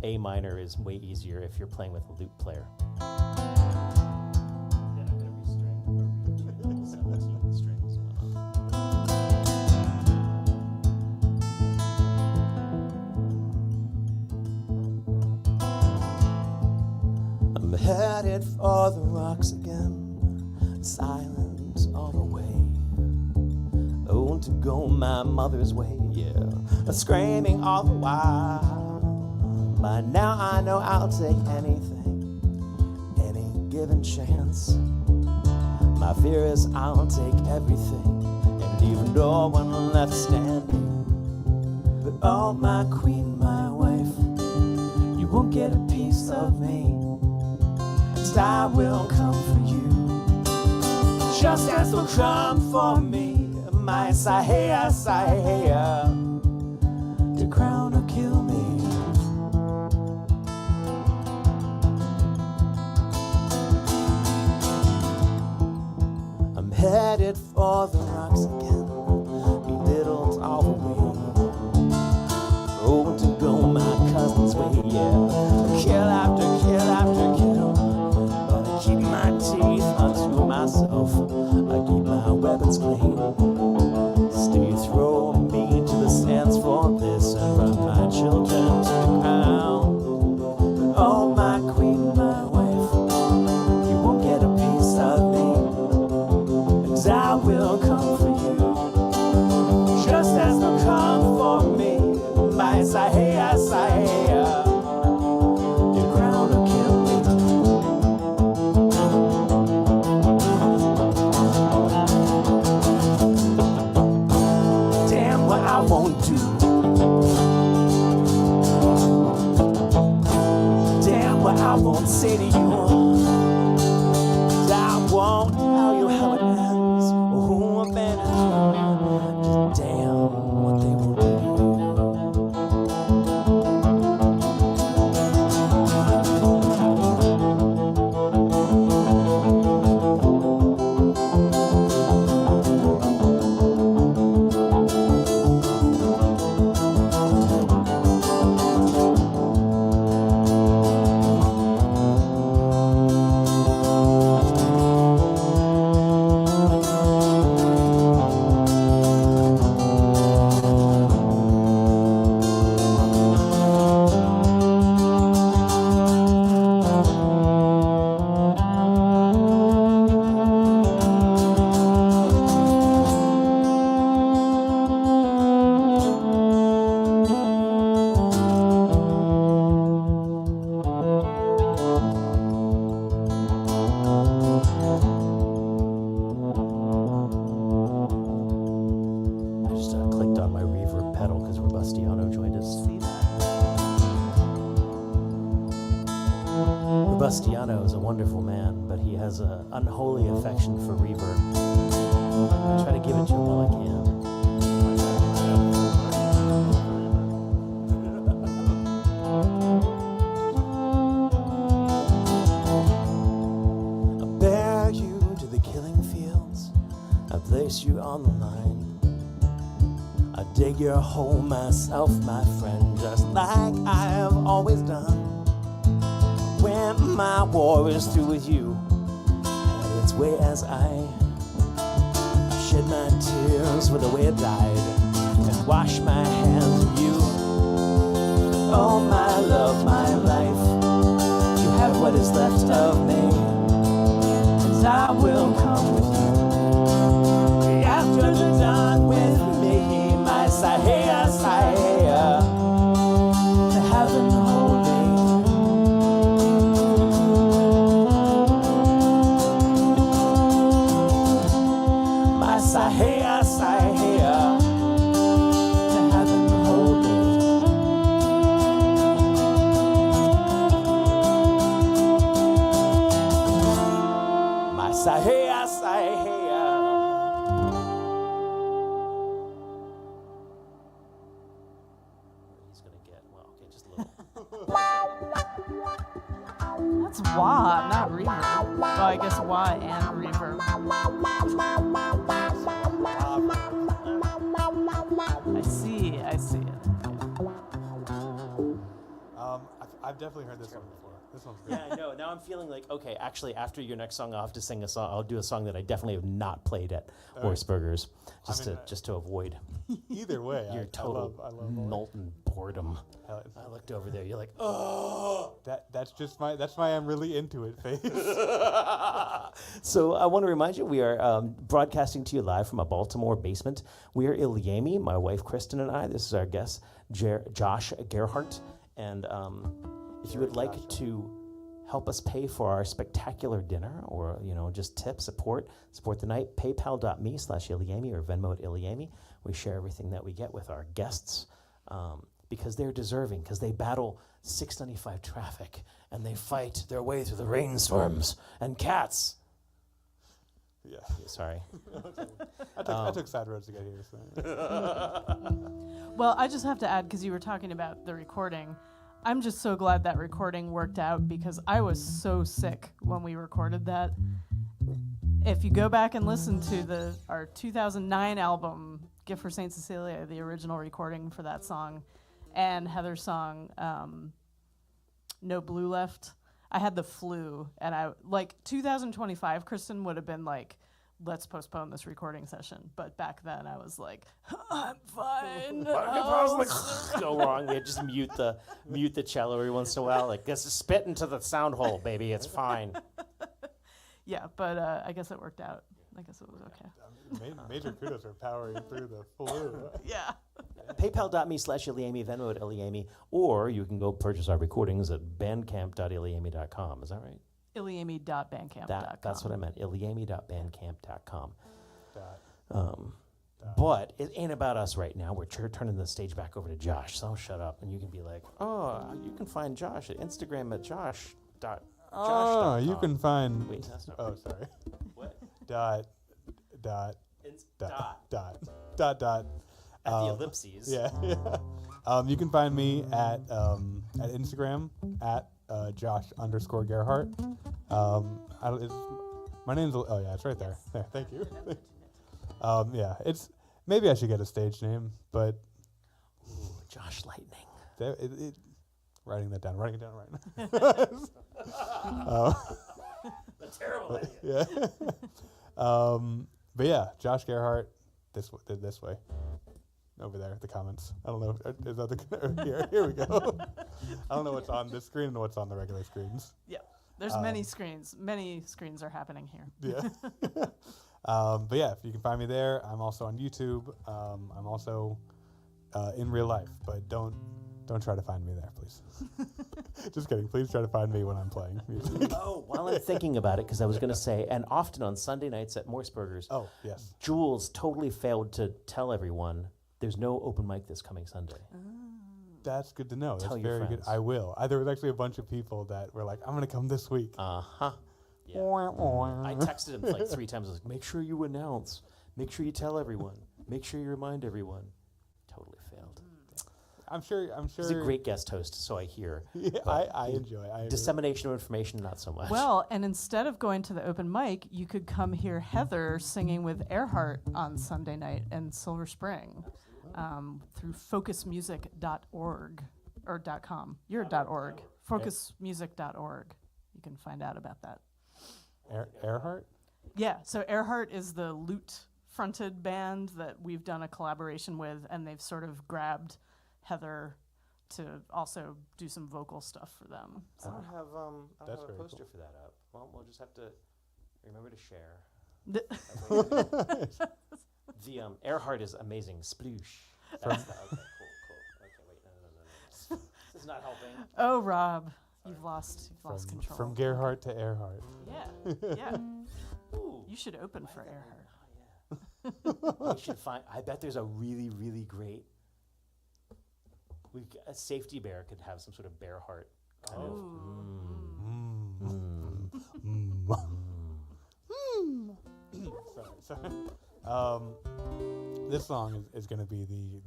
A minor is way easier if you're playing with a lute player. Then I'm gonna restring or retune all 17 strings and whatnot. I'm headed for the rocks again, silence all the way. Oh, to go my mother's way, yeah, screaming all the while. By now I know I'll take anything given chance. My fear is I'll take everything and leave no one left standing. But oh, my queen, my wife, you won't get a piece of me. And I will come for you, just as will come for me. My Sahaya, Sahaya, the crown will kill me. I'm headed for the rocks again, belittled all the way. Oh, to go my cousin's way, yeah. Kill after kill after kill, but I keep my teeth unto myself. I keep my weapons clean. Stay throwing me to the sands for this and run my children to the ground. Oh, my queen, my wife, you won't get a piece of me, and I will come for you, just as they'll come for me. My Sahaya, Sahaya, your crown will kill me. Damn what I won't do. Damn what I won't say to you. I won't tell you how it ends or who abandons you. Just damn what they will do to you. I just clicked on my reverb pedal because Robustiano joined us. See that? Robustiano is a wonderful man, but he has an unholy affection for reverb. I try to give it to him while I can. I bear you to the killing fields. I place you on the line. I dig your hole myself, my friend, just like I have always done. When my war is through with you, and its way as I shed my tears for the way it died, and wash my hands of you. Oh, my love, my life, you have what is left of me, and I will come with you. After the dawn with me, my Sahaya, Sahaya, to heaven hold me. My Sahaya, Sahaya, to heaven hold me. My Sahaya, Sahaya. He's gonna get, well, okay, just a little. That's wah, not reverb. Well, I guess wah and reverb. I see it. I've definitely heard this one before. This one's good. Yeah, I know. Now I'm feeling like, okay, actually, after your next song, I'll have to sing a song. I'll do a song that I definitely have not played at Horseburgers, just to avoid Either way, your total I love molten boredom. I looked over there. You're like, oh. That's why I'm really into it, face. So I want to remind you, we are broadcasting to you live from a Baltimore basement. We are ilyAIMY, my wife Kristen and I. This is our guest, Josh Gerhardt. And if you would like to help us pay for our spectacular dinner, or just tip, support the night. PayPal.me/ilyAIMY or Venmo at ilyAIMY. We share everything that we get with our guests because they're deserving, because they battle 695 traffic and they fight their way through the rainstorms and cats. Yeah. Sorry. I took side roads to get here. So. Well, I just have to add, because you were talking about the recording, I'm just so glad that recording worked out, because I was so sick when we recorded that. If you go back and listen to our 2009 album, Gift for St. Cecilia, the original recording for that song, and Heather's song, No Blue Left, I had the flu, and 2025, Kristen would have been like, let's postpone this recording session. But back then I was like, I'm fine. Go wrong. We just mute the cello every once in a while. Like, this is spit into the sound hole, baby. It's fine. Yeah, but I guess it worked out. I guess it was okay. Major kudos for powering through the flu. Yeah. PayPal.me/ilyAIMY, Venmo at ilyAIMY, or you can go purchase our recordings at bandcamp.ilyAIMY.com. Is that right? ilyAIMY.bandcamp.com. That's what I meant. ilyAIMY.bandcamp.com. Dot. But it ain't about us right now. We're turning the stage back over to Josh. So shut up, and you can be like, you can find Josh at Instagram at Josh. Oh, you can find. Wait, that's not. Oh, sorry. What? Dot. Dot. At the ellipses. Yeah. You can find me at Instagram at Josh_Gerhardt. My name's. Oh yeah, it's right there. There, thank you. Yeah, it's maybe I should get a stage name, but Ooh, Josh Lightning. Writing it down right now. A terrible idea. Yeah. But yeah, Josh Gerhardt. This way. Over there, the comments. I don't know. Is that the here we go. I don't know what's on this screen and what's on the regular screens. Yeah. There's many screens. Many screens are happening here. Yeah. But yeah, if you can find me there, I'm also on YouTube. I'm also in real life, but don't try to find me there, please. Just kidding. Please try to find me when I'm playing music. Oh, while I'm thinking about it, because I was going to say, and often on Sunday nights at Morseburgers, Oh, yes. Jules totally failed to tell everyone there's no open mic this coming Sunday. That's good to know. Tell That's your very good. friends. I will. There was actually a bunch of people that were like, I'm going to come this week. Uh-huh. Yeah. I texted him like 3 times. I was like, make sure you announce. Make sure you tell everyone. Make sure you remind everyone. Totally failed. I'm sure. He's a great guest host, so I hear. Yeah, but I enjoy. I agree. dissemination of information, not so much. Well, and instead of going to the open mic, you could come hear Heather singing with Earhart on Sunday night in Silver Spring through focusmusic.org or .com. You're .org. Focusmusic.org. You can find out about that. Earhart? Yeah, so Earhart is the lute-fronted band that we've done a collaboration with, and they've sort of grabbed Heather to also do some vocal stuff for them. I don't have That's a very poster cool. for that up. Well, we'll just have to remember to share. The The Earhart is amazing. Sploosh. That's the, okay, cool. Okay, wait, no. This is not helping. Oh, Rob, you've lost control. From Gerhardt to Earhart. Yeah. Ooh. You should open for Earhart. Oh, yeah. We should find. I bet there's a really, really great. A safety bear could have some sort of bear heart kind of. Sorry. This song is going to be the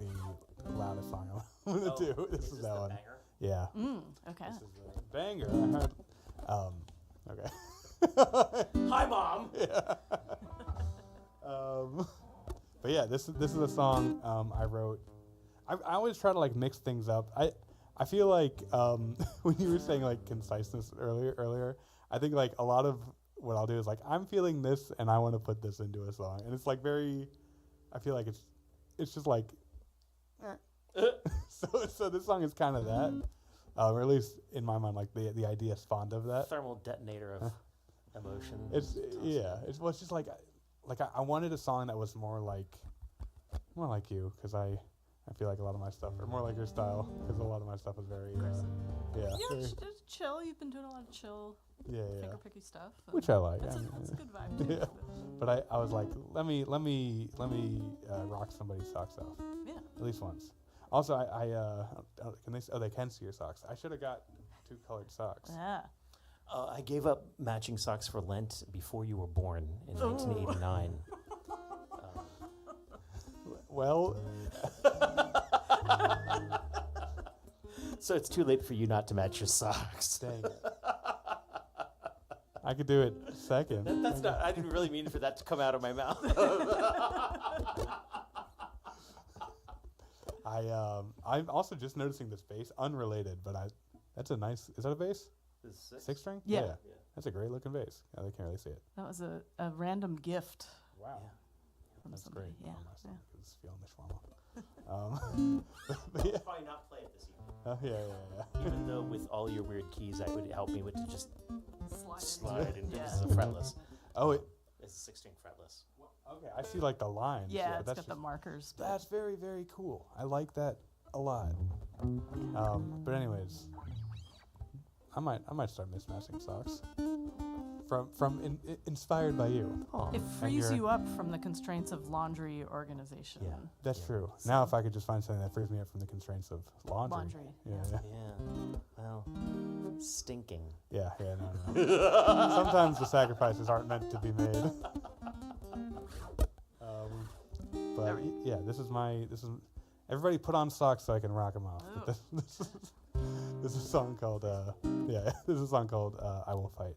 loudest song I'm going to do. This is that one. Banger? Yeah. Okay. This is a banger. I heard. Okay. Hi, Mom. But yeah, this is a song I wrote. I always try to like mix things up. I feel like when you were saying like conciseness earlier, I think like a lot of what I'll do is like I'm feeling this and I want to put this into a song, and it's like very. I feel like it's just like. So this song is kind of that, or at least in my mind, like the idea is fond of that. Thermal detonator of emotion. It's it's just like I wanted a song that was more like you, because I I feel like a lot of my stuff are more like your style because a lot of my stuff is very, Yeah, very, it's chill. You've been doing a lot of chill, yeah. finger picky stuff. Which I like. That's, I mean, that's a good vibe too. yeah. But I was like, let me rock somebody's socks off. Yeah. At least once. Also, they can see your socks. I should have got 2 colored socks. Yeah. I gave up matching socks for Lent before you were born in 1989. Well, So it's too late for you not to match your socks. dang it. I could do it second. That's not. I didn't really mean for that to come out of my mouth. I'm also just noticing this bass, unrelated, but that's a nice. Is that a bass? 6 string? Yeah. That's a great looking bass. Yeah, they can't really see it. That was a random gift. Wow. From That's somebody. great. Yeah. Oh, my yeah. stomach is feeling the shawarma. But yeah. Probably not play it this evening. Yeah. Even though with all your weird keys, that would help me with to just slide into Yeah. this is a fretless. Oh, It's a 6-string fretless. okay. I see like the lines. Yeah, but it's that's got the just- markers. but- That's very, very cool. I like that a lot. But anyways, I might start mismatching socks. Inspired by you. It frees you're- you up from the constraints of laundry organization. Yeah. That's true. Now, if I could just find something that frees me up from the constraints of laundry. Laundry. Yeah. Yeah. Well, stinking. No. Sometimes the sacrifices aren't meant to be made. But yeah, this is everybody put on socks so I can rock them off. Oh. But this is a song called this is a song called I Will Fight.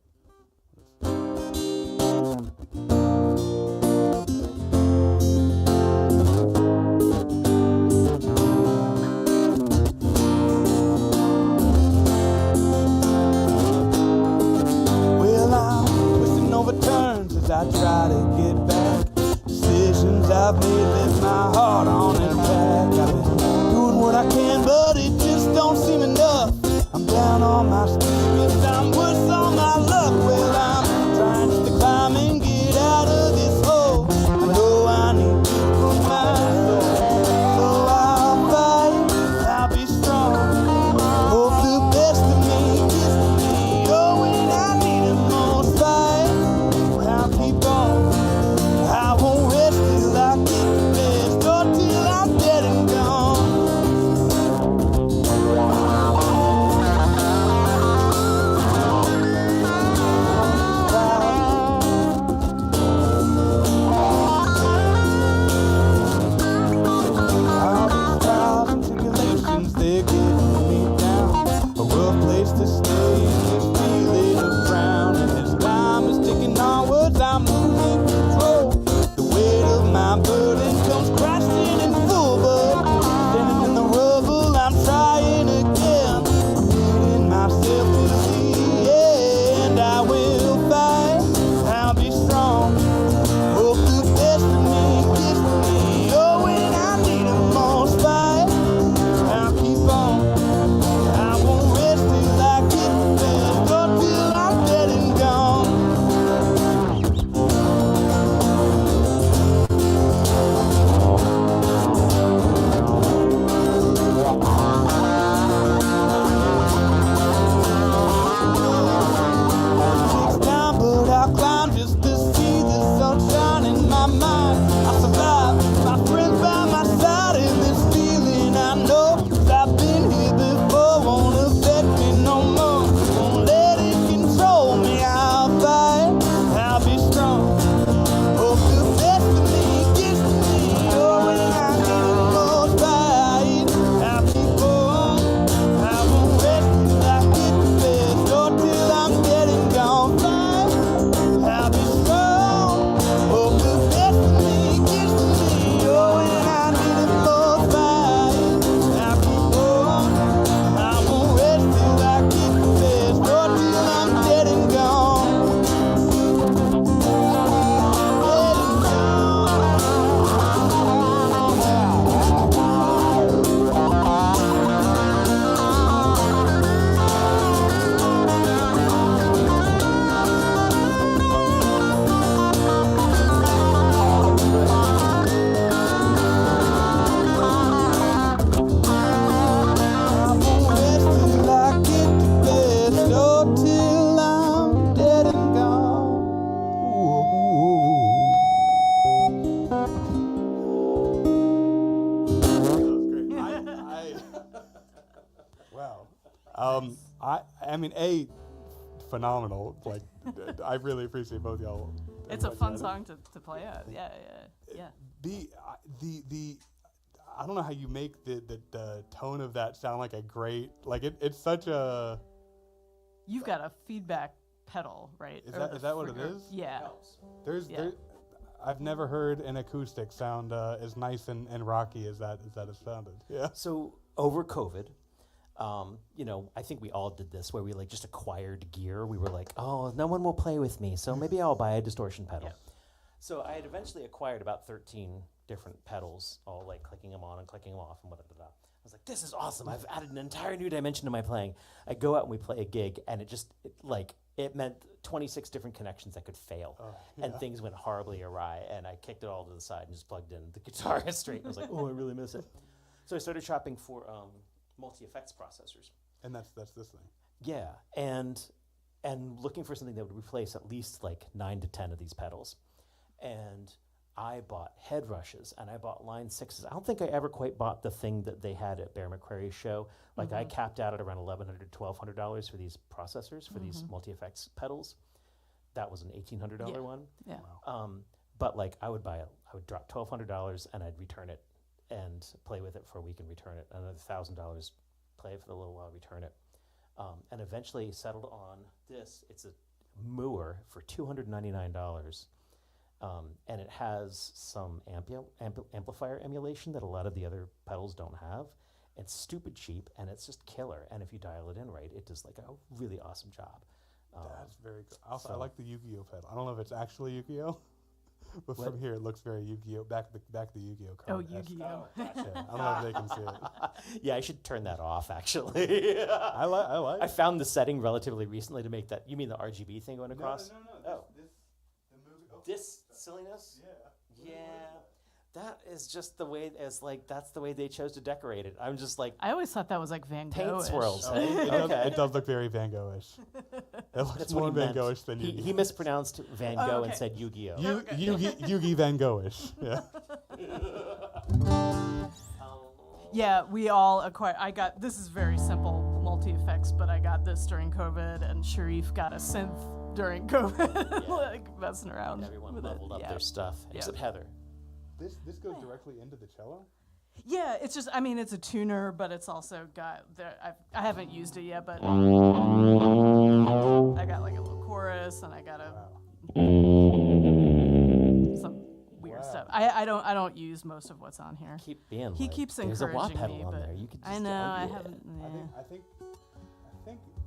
Well, I'm twisting over turns as I try to get back. Decisions I've made left my heart on attack. I've been doing what I can, but it just don't seem enough. I'm down on my spirits, I'm worse on my luck. Well, I'm trying just to climb and get out of this hole. I know I need to put my soul. So I'll fight, I'll be strong. Hope the best of me gets to me. Oh, when I need it most, fight, I'll keep on. I won't rest till I get the best, or till I'm dead and gone. mean, phenomenal. Like, I really appreciate both y'all. It's a fun song to play at. Yeah. The I don't know how you make the tone of that sound like a great, like it's such a. You've got a feedback pedal, right? Is that what it is? Yeah. There's I've never heard an acoustic sound as nice and rocky as that has sounded. Yeah. So over COVID, I think we all did this where we like just acquired gear. We were like, oh, no one will play with me, so maybe I'll buy a distortion pedal. Yeah. So I had eventually acquired about 13 different pedals, all like clicking them on and clicking them off and whatever. I was like, this is awesome. I've added an entire new dimension to my playing. I go out and we play a gig, and it meant 26 different connections that could fail, and things went horribly awry. And I kicked it all to the side and just plugged in the guitar straight. I was like, oh, I really miss it. So I started shopping for multi-effects processors. And that's this thing. Yeah, and looking for something that would replace at least like 9 to 10 of these pedals. And I bought head rushes and I bought line 6s. I don't think I ever quite bought the thing that they had at Bear McCreary's show. Like I capped out at around $1,100, $1,200 for these processors, for these multi-effects pedals. That was an $1,800 one. Yeah. Wow. But like I would drop $1,200 and I'd return it and play with it for a week and return it. Another $1,000, play it for a little while, return it. And eventually settled on this. It's a Mooer for $299. And it has some amplifier emulation that a lot of the other pedals don't have. It's stupid cheap, and it's just killer. And if you dial it in right, it does like a really awesome job. That's very good. Also, I like the Yu-Gi-Oh pedal. I don't know if it's actually Yu-Gi-Oh, but from here it looks very Yu-Gi-Oh. Back the Yu-Gi-Oh card. Oh, Yu-Gi-Oh. Yeah, I don't know if they can see it. Yeah, I should turn that off, actually. I like. I found the setting relatively recently to make that. You mean the RGB thing going across? No. The movie. Oh. This silliness? Yeah. Yeah. That is just the way, that's the way they chose to decorate it. I'm just like, I always thought that was like Van Gogh. paint swirls. Oh, Okay. it does look very Van Gogh-ish. It looks That's more what he Van meant. Gogh-ish than He Yu-Gi. mispronounced Van Gogh and okay. said Yu-Gi-Oh. Yu-Gi Van Gogh-ish. Yeah. Yeah, we all acquired. This is very simple multi-effects, but I got this during COVID, and Sharif got a synth during COVID, Yeah. like messing around. Everyone with leveled it. up Yeah. their stuff, except Heather. This goes directly into the cello? Yeah, it's just, it's a tuner, but it's also got, I haven't used it yet, but I got like a little chorus, and I got some weird stuff. I don't use most of what's on here. Keep being He like, keeps there's a wah encouraging pedal me, on but there. You could just I know, I yeah. haven't, I think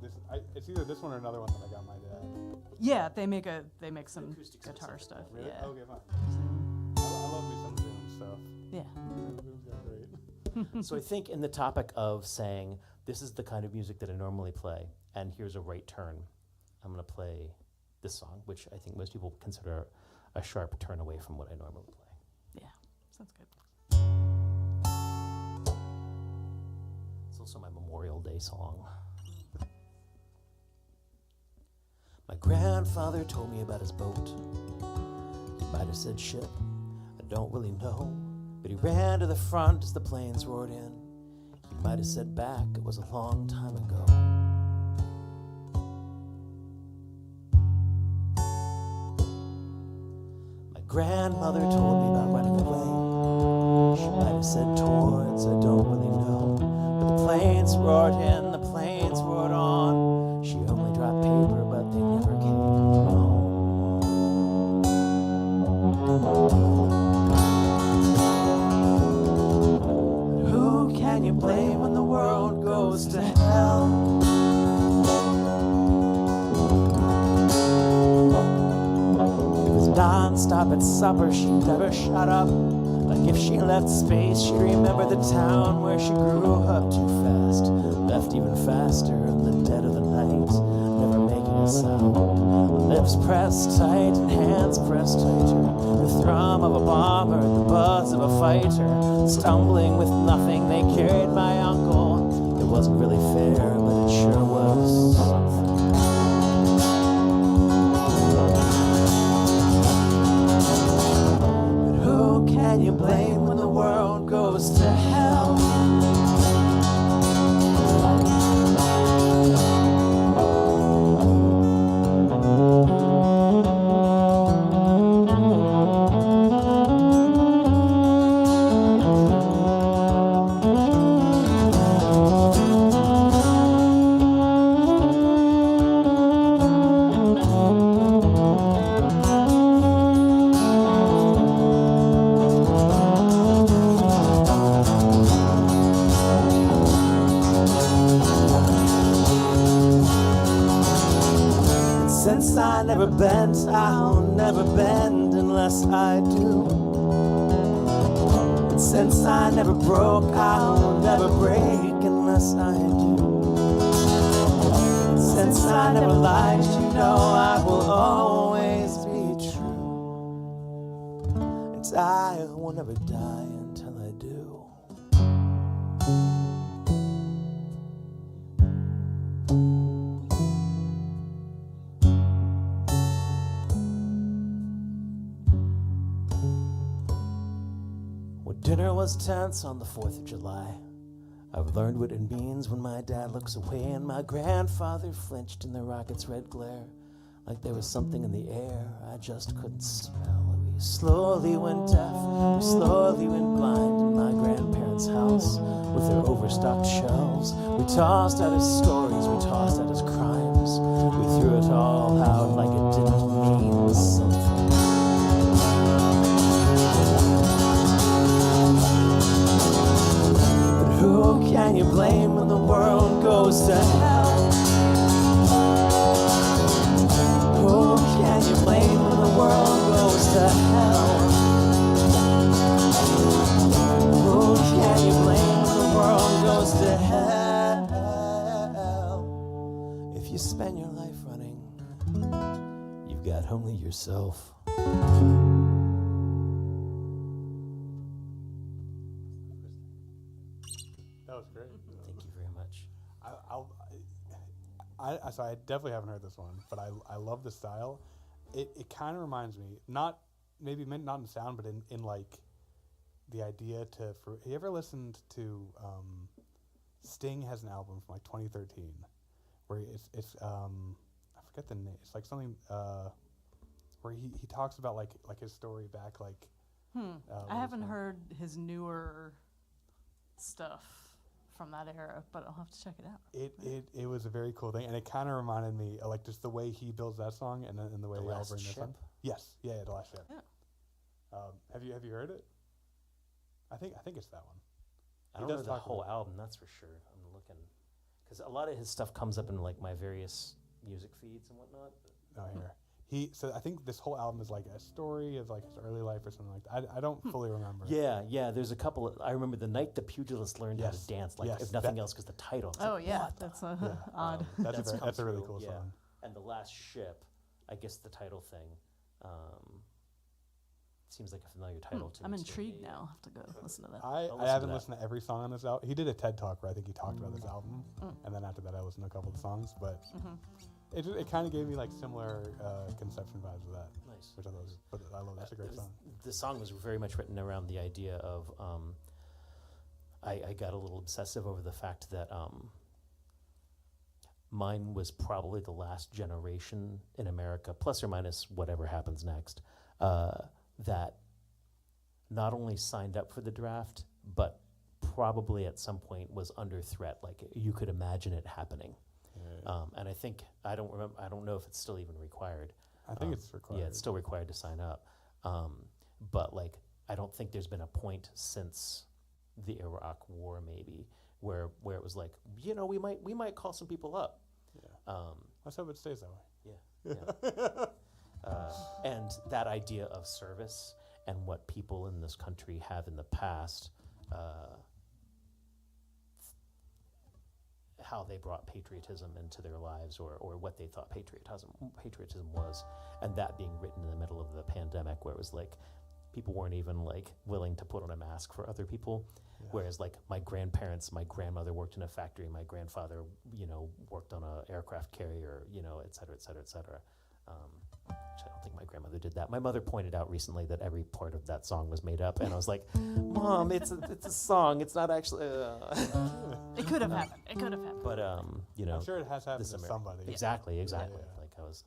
this. It's either this one or another one that I got my dad. Yeah, they make some acoustic guitar synth. stuff. Really? Yeah. Okay, fine. I love me some Zoom stuff. Yeah. Zoom's got great. So I think in the topic of saying, this is the kind of music that I normally play, and here's a right turn, I'm going to play this song, which I think most people consider a sharp turn away from what I normally play. Yeah. Sounds good. It's also my Memorial Day song. My grandfather told me about his boat. He might have said ship, I don't really know. But he ran to the front as the planes roared in. He might have said back, it was a long time ago. My grandmother told me about running away. She might have said towards, I don't really know. But the planes roared in, the planes roared on. She only dropped paper, but they never came home. Who can you blame when the world goes to hell? It was non-stop at supper, she never shut up. Like if she left space, she'd remember the town where she grew up too fast. Left even faster in the dead of the night, never making a sound. Lips pressed tight and hands pressed tighter. The thrum of a bomber, the buzz of a fighter. Stumbling with nothing, they carried my uncle. It wasn't really fair, but it sure was something. But who can you blame when the world goes to hell? since I never bent, I'll never bend unless I do. And since I never broke, I'll never break unless I do. And since I never lied, you know I will always be true. And I will never die until I do. Well, dinner was tense on the 4th of July. I've learned what it means when my dad looks away and my grandfather flinched in the rocket's red glare, like there was something in the air I just couldn't smell. We slowly went deaf, we slowly went blind in my grandparents' house with their overstocked shelves. We tossed out his stories, we tossed out his crimes. We threw it all out like it didn't mean something. Who can you blame when the world goes to hell? Who can you blame when the world goes to hell? Who can you blame when the world goes to hell? If you spend your life running, you've got only yourself. That was great. Thank you very much. So I definitely haven't heard this one, but I love the style. It kind of reminds me, not maybe not in sound, but in like the idea to. Have you ever listened to Sting has an album from like 2013 where it's I forget the name. It's like something where he talks about like his story back like. I haven't heard his newer stuff from that era, but I'll have to check it out. It was a very cool thing, and it kind of reminded me of like just the way he builds that song, and then the way The they all Last bring this Ship? on. Yes, yeah, The Last Ship. Yeah. Have you heard it? I think it's that one. I He don't know does the talk whole about- album, that's for sure. I'm looking, because a lot of his stuff comes up in like my various music feeds and whatnot. Oh, here. So I think this whole album is like a story of like his early life or something like that. I don't fully remember. Yeah. There's a couple. I remember the night the pugilist learned how Yes, to dance, like yes, if nothing that- else, because the title. It's Oh like, yeah, what the- that's Yeah. odd. That's come a really through, cool yeah. song. And The Last Ship, I guess the title thing, seems like a familiar title to me. I'm too. intrigued now. I'll have to go listen to that. I listen to haven't that. listened to every song on this album. He did a TED Talk where I think he talked about this album, and then after that I listened to a couple of the songs. But it kind of gave me like similar conception vibes of that, Nice. which I love. But I love that's a great song. The song was very much written around the idea of. I got a little obsessive over the fact that mine was probably the last generation in America, plus or minus whatever happens next, that not only signed up for the draft, but probably at some point was under threat. Like you could imagine it happening. And I think I don't know if it's still even required. I think it's required. Yeah, it's still required to sign up. But like, I don't think there's been a point since the Iraq War maybe where it was like, we might call some people up. Yeah. Let's hope it stays that way. And that idea of service and what people in this country have in the past, how they brought patriotism into their lives or what they thought patriotism was, and that being written in the middle of the pandemic where it was like people weren't even like willing to put on a mask for other people. Yeah. Whereas like my grandmother worked in a factory, my grandfather, worked on an aircraft carrier, et cetera, et cetera, et cetera. Which I don't think my grandmother did that. My mother pointed out recently that every part of that song was made up, and I was like, Mom, it's a song. It's not actually... It could have happened. It could have happened. But, I'm sure it has happened to somebody. Exactly. Yeah. Like I was...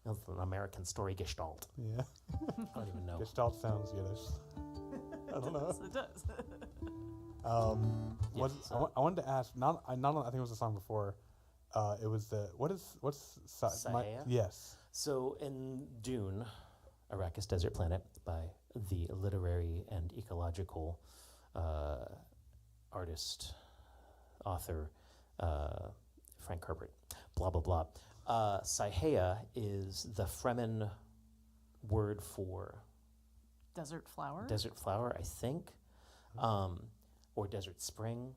It's an American story gestalt. Yeah. I don't even know. Gestalt sounds Yiddish. I don't know. It does. I wanted to ask. I think it was a song before. It was Sahaya? Yes. So in Dune, Arrakis Desert Planet, by the literary and ecological artist, author, Frank Herbert, blah, blah, blah. Saihea is the Fremen word for Desert flower. desert flower, I think, or desert spring.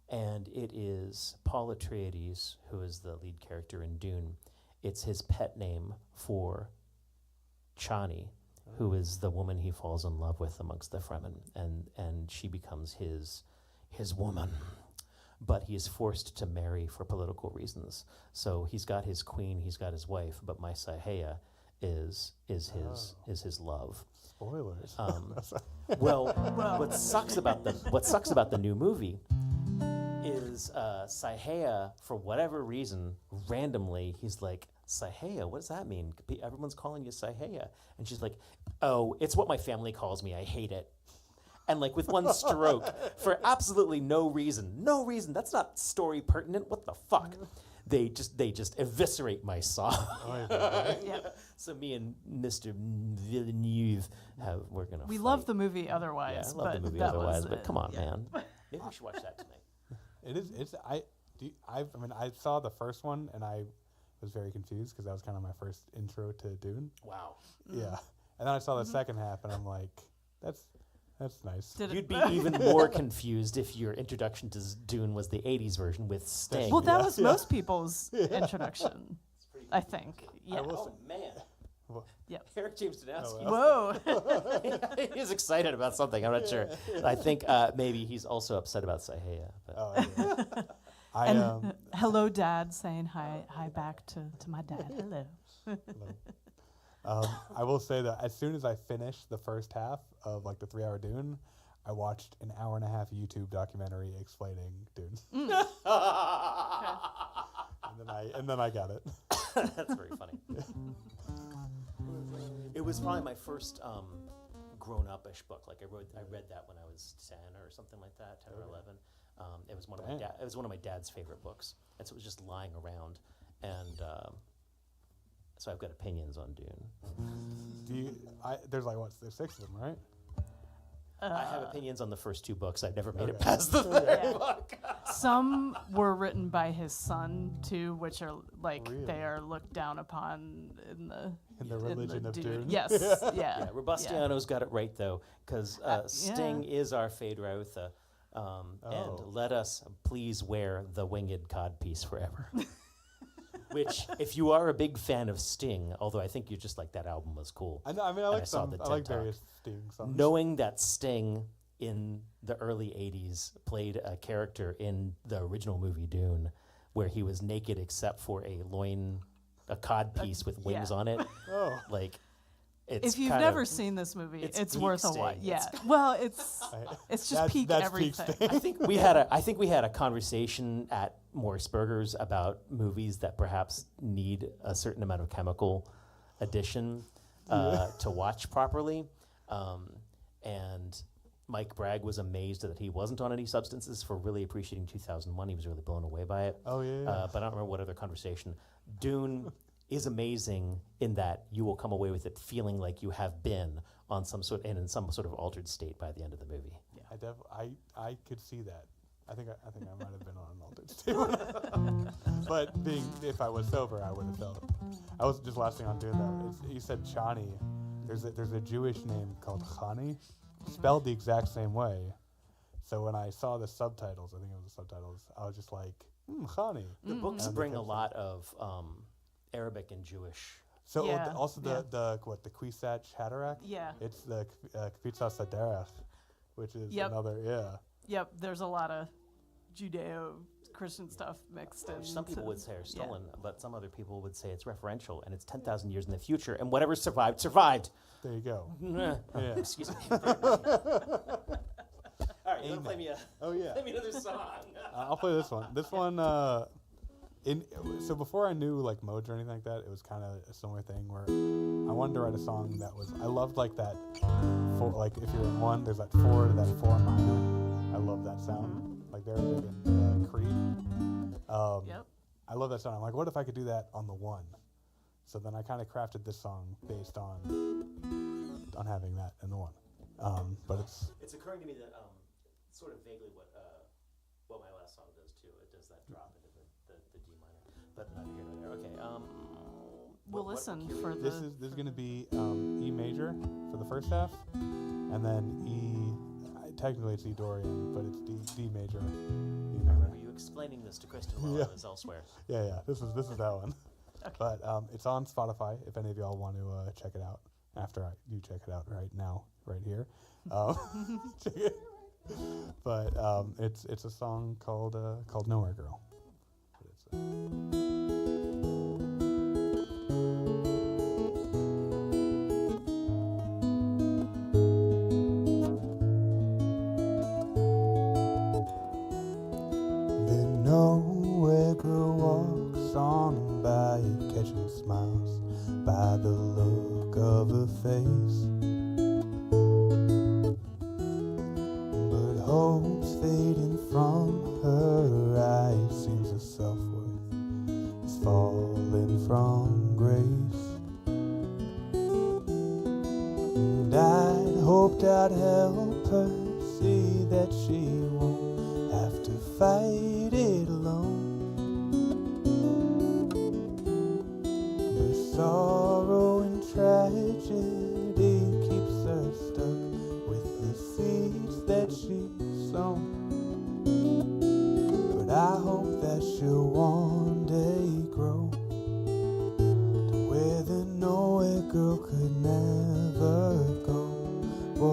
And it is Paul Atreides, who is the lead character in Dune. It's his pet name for Chani, who is the woman he falls in love with amongst the Fremen, and she becomes his woman. But he is forced to marry for political reasons. So he's got his queen, he's got his wife, but my Saihea is his love. Spoilers. Well, what sucks about the new movie is Saihea, for whatever reason, randomly, he's like, Saihea, what does that mean? Everyone's calling you Saihea. And she's like, oh, it's what my family calls me. I hate it. And like with one stroke, for absolutely no reason, that's not story pertinent. What the fuck? They just eviscerate my song. Yep. So me and Mr. Villeneuve we're gonna. We fight. love the movie otherwise. Yeah, I love the movie that otherwise, was but it. come on, Yeah. man. Maybe we should watch that tonight. It is. It's. I mean, I saw the first one and I was very confused because that was kind of my first intro to Dune. Wow. Yeah, and then I saw the second half and I'm like, that's nice. Did it- You'd be even more confused if your introduction to Dune was the 80s version with Sting. Well, that Yeah, was yeah. most people's introduction, I think. Yeah. will Oh, man. Well, Yep. Eric James Danowski. Whoa. He's excited about something. I'm not sure. I think maybe he's also upset about Saihea. But Oh, yeah. I And hello, Dad, saying hi back to my dad. Hello. I will say that as soon as I finished the first half of like the 3-hour Dune, I watched an 1.5-hour YouTube documentary explaining Dune. and then I got it. that's very funny. It was probably my first grown-up-ish book. Like I read that when I was 10 or something like that, 10 or 11. It was one of my dad's favorite books, and so it was just lying around, and so I've got opinions on Dune. There's like there's 6 of them, right? I have opinions on the first 2 books. I've never made it past the third Yeah. book. Some were written by his son too, which are like Really? they are looked down upon in the religion of Dune. Yes, yeah. Yeah, Robustiano's got it right though, because Sting is our Phaedra, and let us please wear the winged codpiece forever. Which, if you are a big fan of Sting, although I think you just like that album was cool. I know. I mean, I And like saw some. the I like TED Talk. various Sting songs. Knowing that Sting in the early 80s played a character in the original movie Dune where he was naked except for a codpiece with wings yeah. on it. Oh, like, it's If you've kind never of, seen this movie, it's it's peak worth a Sting. watch. Yeah. It's- Well, it's just peak that's everything. Peak Sting. I think we had a conversation at Morris Burgers about movies that perhaps need a certain amount of chemical addition to watch properly. And Mike Bragg was amazed that he wasn't on any substances for really appreciating 2001. He was really blown away by it. Oh, yeah. But I don't remember what other conversation. Dune is amazing in that you will come away with it feeling like you have been on some sort in some sort of altered state by the end of the movie. I could see that. I think I might have been on an altered state. But if I was sober, I would have felt. I was just last thing on doing that. You said Chani. There's a Jewish name called Chani, spelled the exact same way. So when I saw the subtitles, I think it was the subtitles, I was just like, Chani. The books And bring the a lot of Arabic and Jewish. So Yeah, also yeah. the Kwisatz Haderach. Yeah. It's the Kvisatz Haderach, which is Yep. another Yep. There's a lot of Judeo-Christian stuff mixed in. Some people would say are stolen, but some other people would say it's referential and it's 10,000 years in the future, and whatever survived. There you go. Yeah. Yeah. Excuse me. All right, you want to play me Oh yeah. play me another song? I'll play this one. This one, so before I knew like modes or anything like that, it was kind of a similar thing where I wanted to write a song that was, I loved like that, like if you're in 1, there's that 4 to that 4 minor. I love that sound. Like they're big in Creed. Yep. I love that sound. I'm like, what if I could do that on the 1? So then I kind of crafted this song based on having that in the 1. But It's occurring to me that sort of vaguely what my last song does too. It does that drop into the D minor. but neither here nor there. Okay. We'll what listen key are for we- the. This is going to be E major for the first half, and then E. Technically it's E Dorian, but it's D major. E I major. remember you explaining this to Kristen while Yeah. I was elsewhere. Yeah. This is that one. Okay. But it's on Spotify if any of y'all want to check it out. After you check it out right now, right here. Check it. But it's a song called Nowhere Girl. But it's, The nowhere girl walks on by, catching smiles by the look of her face. But hope's fading from her eyes, seems her self-worth is falling from grace. And I'd hoped I'd help her see that she won't have to fight it alone. But sorrow and tragedy keeps her stuck with the seeds that she's sown. But I hope that she'll one day grow to where the nowhere girl could never go. Whoa.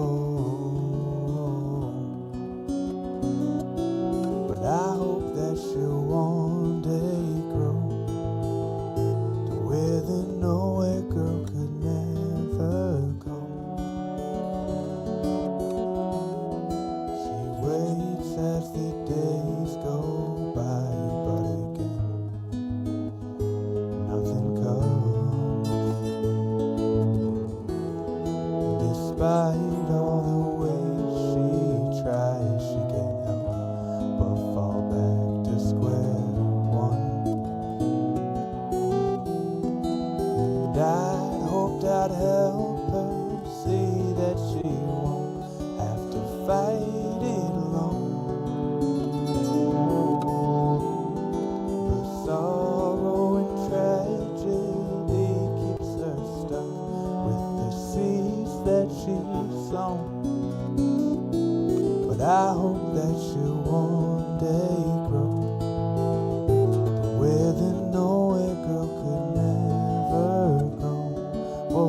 But I hope that she'll one day grow to where the nowhere girl could never go. She waits as the days go by, but again nothing comes. Despite all the ways she tries, she can't help but fall back to square one. And I hoped I'd help her see that she won't have to fight it alone. But sorrow and tragedy keeps her stuck with the seeds that she's sown. But I hope that she'll one day grow to where the nowhere girl could never go. Oh,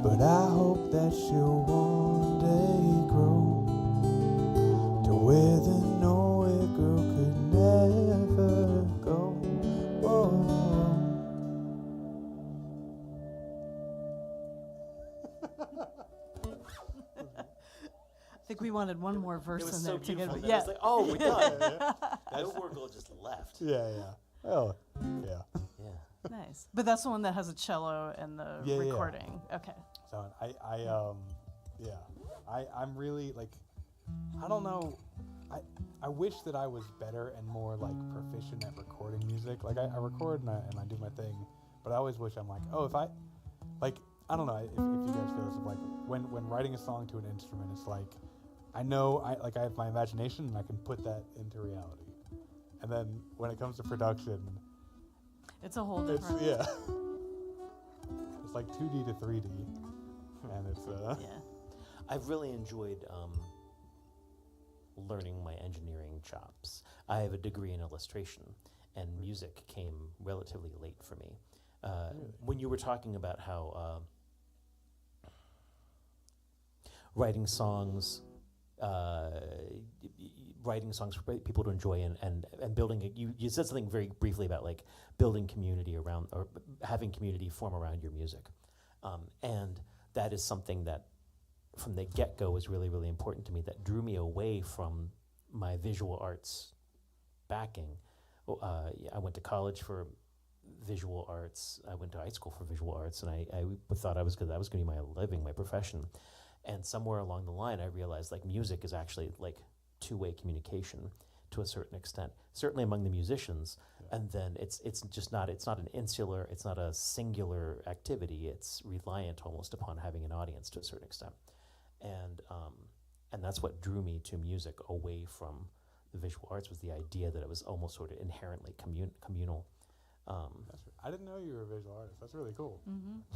but I hope that she'll one day grow to where the nowhere girl could never go. Oh. I think we wanted one more verse It was in so there to beautiful. get. That I Yeah. was like, oh, we're done. Nowhere girl just left. Yeah. Oh, yeah. Yeah. Nice. But that's the one that has a cello and the Yeah, yeah. recording. Okay. So I'm really like, I don't know, I wish that I was better and more like proficient at recording music. Like I record and I do my thing, but I always wish I'm like, oh, if I, like, I don't know if you guys feel this, of like when writing a song to an instrument, it's like, I know I have my imagination and I can put that into reality. And then when it comes to production, It's a whole it's, different. yeah. It's like 2D to 3D. And it's, Yeah. I've really enjoyed learning my engineering chops. I have a degree in illustration, and music came relatively late for me. When you were talking about how writing songs for people to enjoy and building you said something very briefly about like building community around or having community form around your music, and that is something that from the get-go was really, really important to me, that drew me away from my visual arts backing. I went to college for visual arts. I went to high school for visual arts, and I thought that was going to be my living, my profession. And somewhere along the line, I realized like music is actually like two-way communication to a certain extent, certainly among the musicians. Yeah. And then it's not an insular, it's not a singular activity. It's reliant almost upon having an audience to a certain extent. And that's what drew me to music away from the visual arts was the idea that it was almost sort of inherently communal. I didn't know you were a visual artist. That's really cool.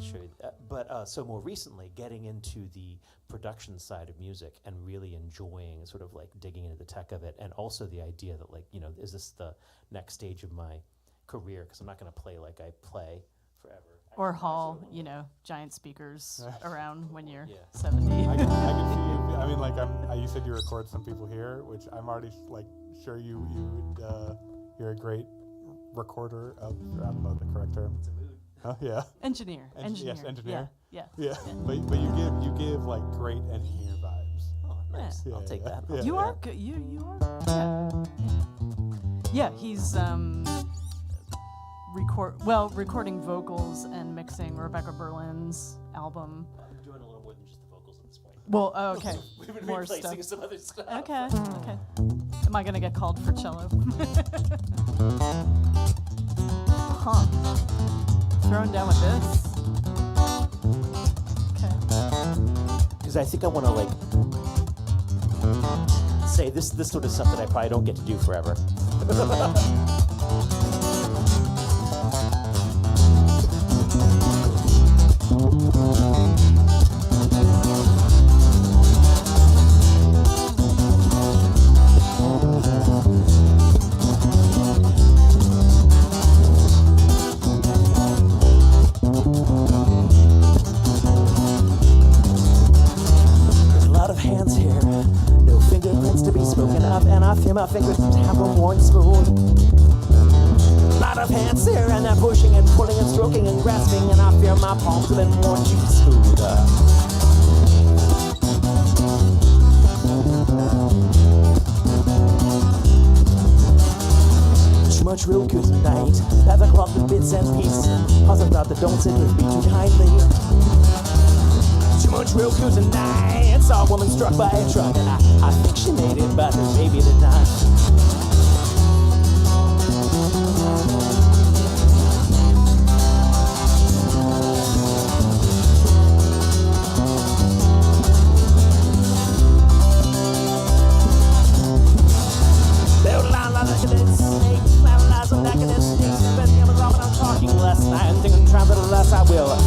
Sure, but so more recently, getting into the production side of music and really enjoying sort of like digging into the tech of it, and also the idea that like, you know, is this the next stage of my career? Because I'm not going to play like I play forever. Or haul, you know, giant speakers around when you're Yeah. 70. I can see you. I mean, like you said, you record some people here, which I'm already like sure you're a great recorder of. I don't know the correct term. It's a mood. Oh yeah. Engineer. Yes, engineer. Yeah. Yeah. But you give like great engineer vibes. Oh, nice. Yeah. I'll take that. Yeah. You are good. You are. Yeah. He's recording vocals and mixing Rebecca Berlin's album. I'm doing a little more than just the vocals at this point. Well, okay. We've been More replacing stuff. some other stuff. Okay. Am I gonna get called for cello? Huh. Throwing down with this. Okay. Because I think I want to like say this sort of stuff that I probably don't get to do forever. My fingers tap them worn smooth. Lot of hands here and they're pushing and pulling and stroking and grasping, and I feel my palms have been worn too smooth. Too much real good tonight. Leather cloth with bits and pieces. Cause I thought that don't sit with me too kindly. Too much real good tonight. Saw a woman struck by a truck, and I think she made it, but maybe did not. I will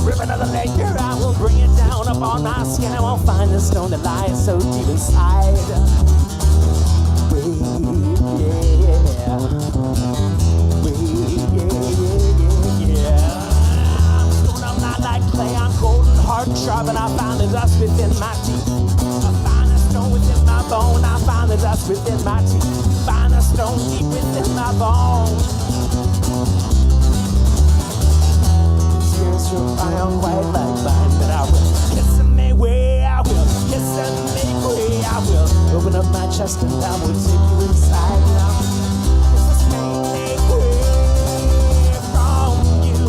rip another layer. I will bring it down upon my skin. I won't find the stone that lies so deep inside. I'm not like clay. I'm cold and hard and sharp, and I find the dust within my teeth. I find a stone within my bone. I find the dust within my teeth. Find a stone deep within my bone. I am quite like mine, but I will kiss me way, I will kiss me way, I will open up my chest and I will take you inside now. Kiss me away from you.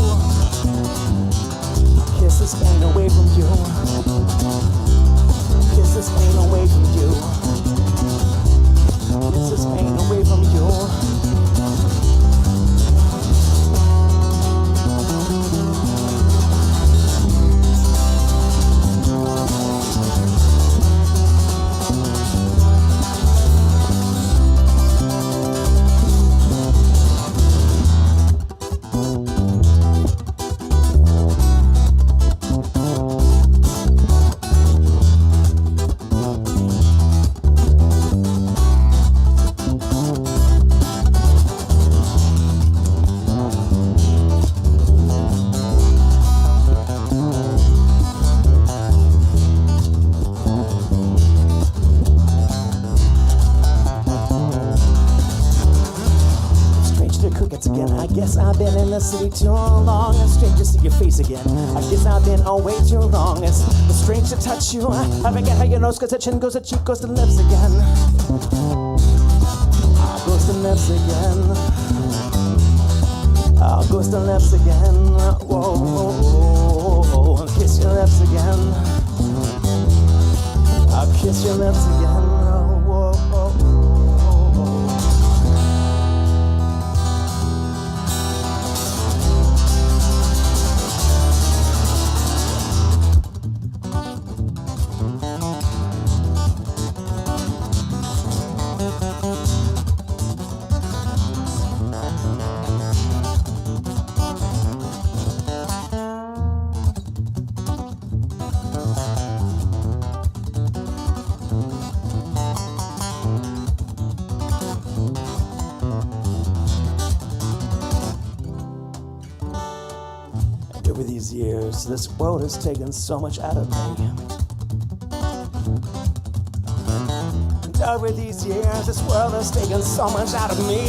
Kiss this pain away from you. Kiss this pain away from you. Kiss this pain away from you. The city too long, it's strange to see your face again. I guess I've been away too long. It's strange to touch you. I forget how your nose goes, the chin goes, the cheek goes, the lips again. Goes the lips again. Goes the lips again. Whoa, whoa, whoa. Kiss your lips again. I'll kiss your lips again. Whoa, whoa, whoa. over these years, this world has taken so much out of me. And over these years, this world has taken so much out of me.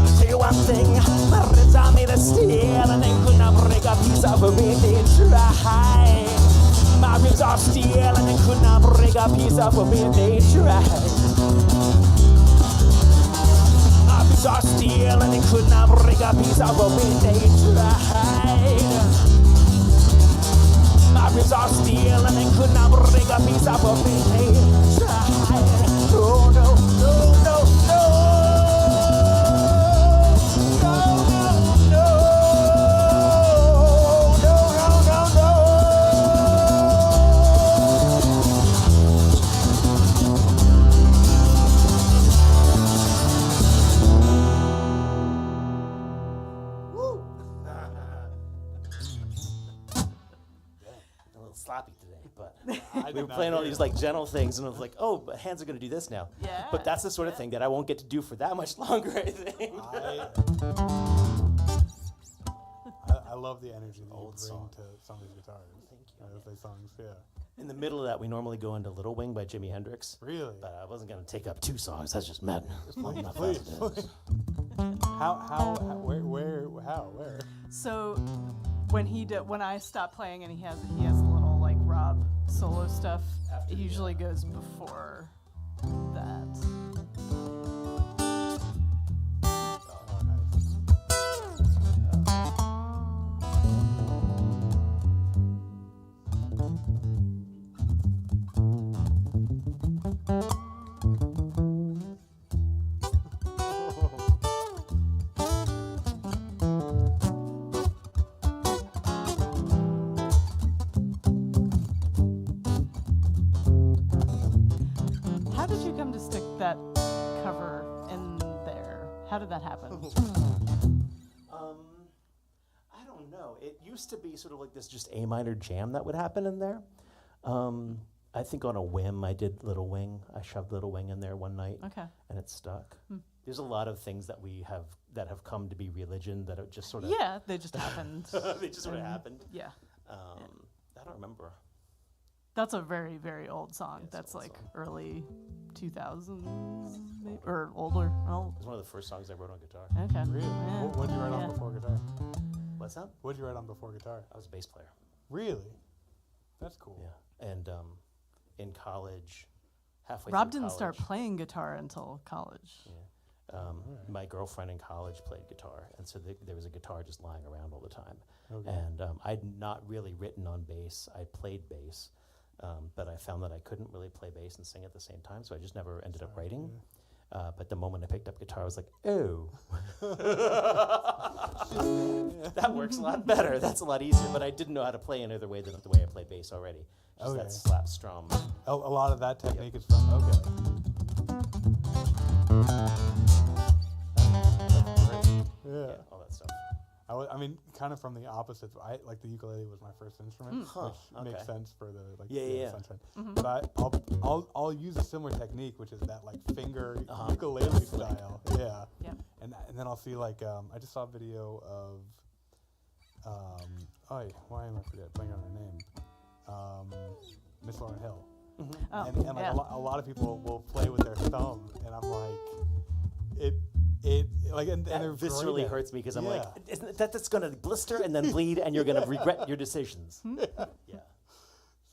I'll tell you one thing, my ribs are made of steel, and they could not break a piece of me, they try. My ribs are steel, and they could not break a piece of me, they try. My ribs are steel, and they could not break a piece of me, they tried. My ribs are steel, and they could not break a piece of me, they tried. Oh no, no, no, no. No, no, no. No, no, no, no. A little sloppy today, but we were playing all these like gentle things, and I was like, oh, but hands are gonna do this now. Yeah. But that's the sort of thing that I won't get to do for that much longer, I think. I love the energy that you Old bring song. to some of these guitars. Thank you. Those like songs, yeah. In the middle of that, we normally go into Little Wing by Jimi Hendrix. Really? But I wasn't gonna take up 2 songs. That's just madness. Please. Where? So when I stop playing and he has a little like Rob solo stuff, it usually goes before that. Oh, nice. How did you come to stick that cover in there? How did that happen? I don't know. It used to be sort of like this just A minor jam that would happen in there. I think on a whim, I did Little Wing. I shoved Little Wing in there one night, Okay. and it stuck. There's a lot of things that we have that have come to be religion that are just sort of Yeah, they just happened. they just sort of happened. Yeah. I don't remember. That's a very, very old song. Yeah, it's That's an old like song. early 2000s, maybe, or older. Oh, It's one of the first songs I wrote on guitar. okay. Really? Yeah. What did you write Yeah. on before guitar? What's that? What did you write on before guitar? I was a bass player. Really? That's cool. Yeah, and in college, halfway Rob through didn't start college, playing guitar until college. my girlfriend in college played guitar, and so there was a guitar just lying around all the time. Okay. And I'd not really written on bass. I played bass, but I found that I couldn't really play bass and sing at the same time, so I just never ended up writing. But the moment I picked up guitar, I was like, oh, that works a lot better. That's a lot easier. But I didn't know how to play any other way than the way I played bass already. Just Okay. that slap strum. A lot of that technique is from. Okay. That's great. Yeah. All that stuff. I mean, kind of from the opposite. I like the ukulele was my first instrument, Huh, which makes okay. sense for the like Yeah. sunshine. But I'll use a similar technique, which is that like finger Uh-huh. ukulele style. Yeah. Yep. And then I'll see like I just saw a video of why am I playing on her name? Miss Lauryn Hill. Oh, And like yeah. a lot of people will play with their thumb, and I'm like, it like and That they're viscerally great at it. hurts me because I'm Yeah. like, isn't it, that's going to blister and then bleed, and you're going to regret your decisions. Yeah.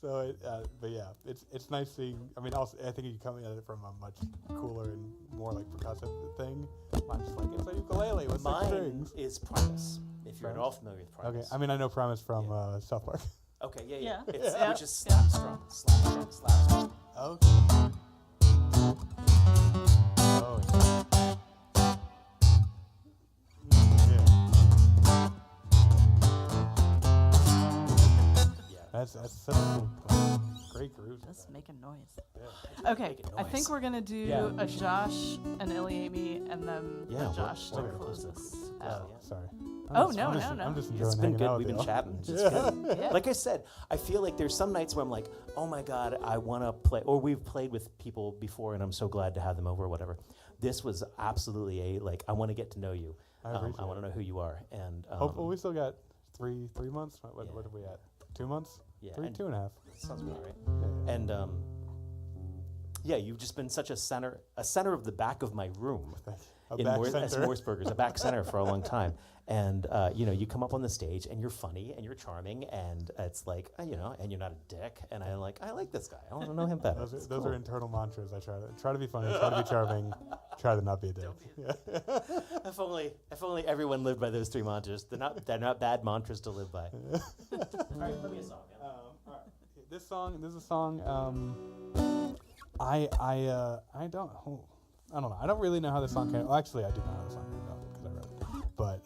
So, but yeah, it's nice seeing. I mean, also, I think you come at it from a much cooler and more like percussive thing. Mine's just like it's a ukulele with six Mine strings. is Primus. If you're at Primus? all familiar with Okay, Primus. I mean I know Primus from South Park. Okay, yeah. Yeah. It's, Yeah. Which is slap strum, slap strum, slap strum. Okay. Oh yeah. Yeah. That's such a great groove. Just making noise. Yeah. Okay, Making I think noise. we're gonna do Yeah. a Josh, an iLiAIMY, and then Yeah, a Josh we're to gonna close close this it. out. Yeah. Sorry. Oh, I'm no, just, no. I'm just It's enjoying It's been hanging good. out We've with been y'all. chatting. It's just Yeah. good. Yeah. Like I said, I feel like there's some nights where I'm like, oh my God, I want to play, or we've played with people before and I'm so glad to have them over or whatever. this was absolutely I want to get to know you. I I appreciate want to know who you are. And Hopefully, we still got three months. What Yeah. are we at? 2 months? Yeah, Three, and- 2.5. sounds about right. Yeah. And yeah, you've just been such a center of the back of my room. A in back as center. Morseburgers, a back center for a long time. And, you come up on the stage and you're funny and you're charming and it's like, and you're not a dick. And I like this guy. I want to know him better. Those are internal mantras. I try to be funny, try to be charming, try to not be a dick. Yeah. If only everyone lived by those 3 mantras. They're not bad mantras to live by. All right, play me a song, man. All right. This is a song. I don't know. I don't really know how this song came. Well, actually, I do know how this song came about because I wrote it. But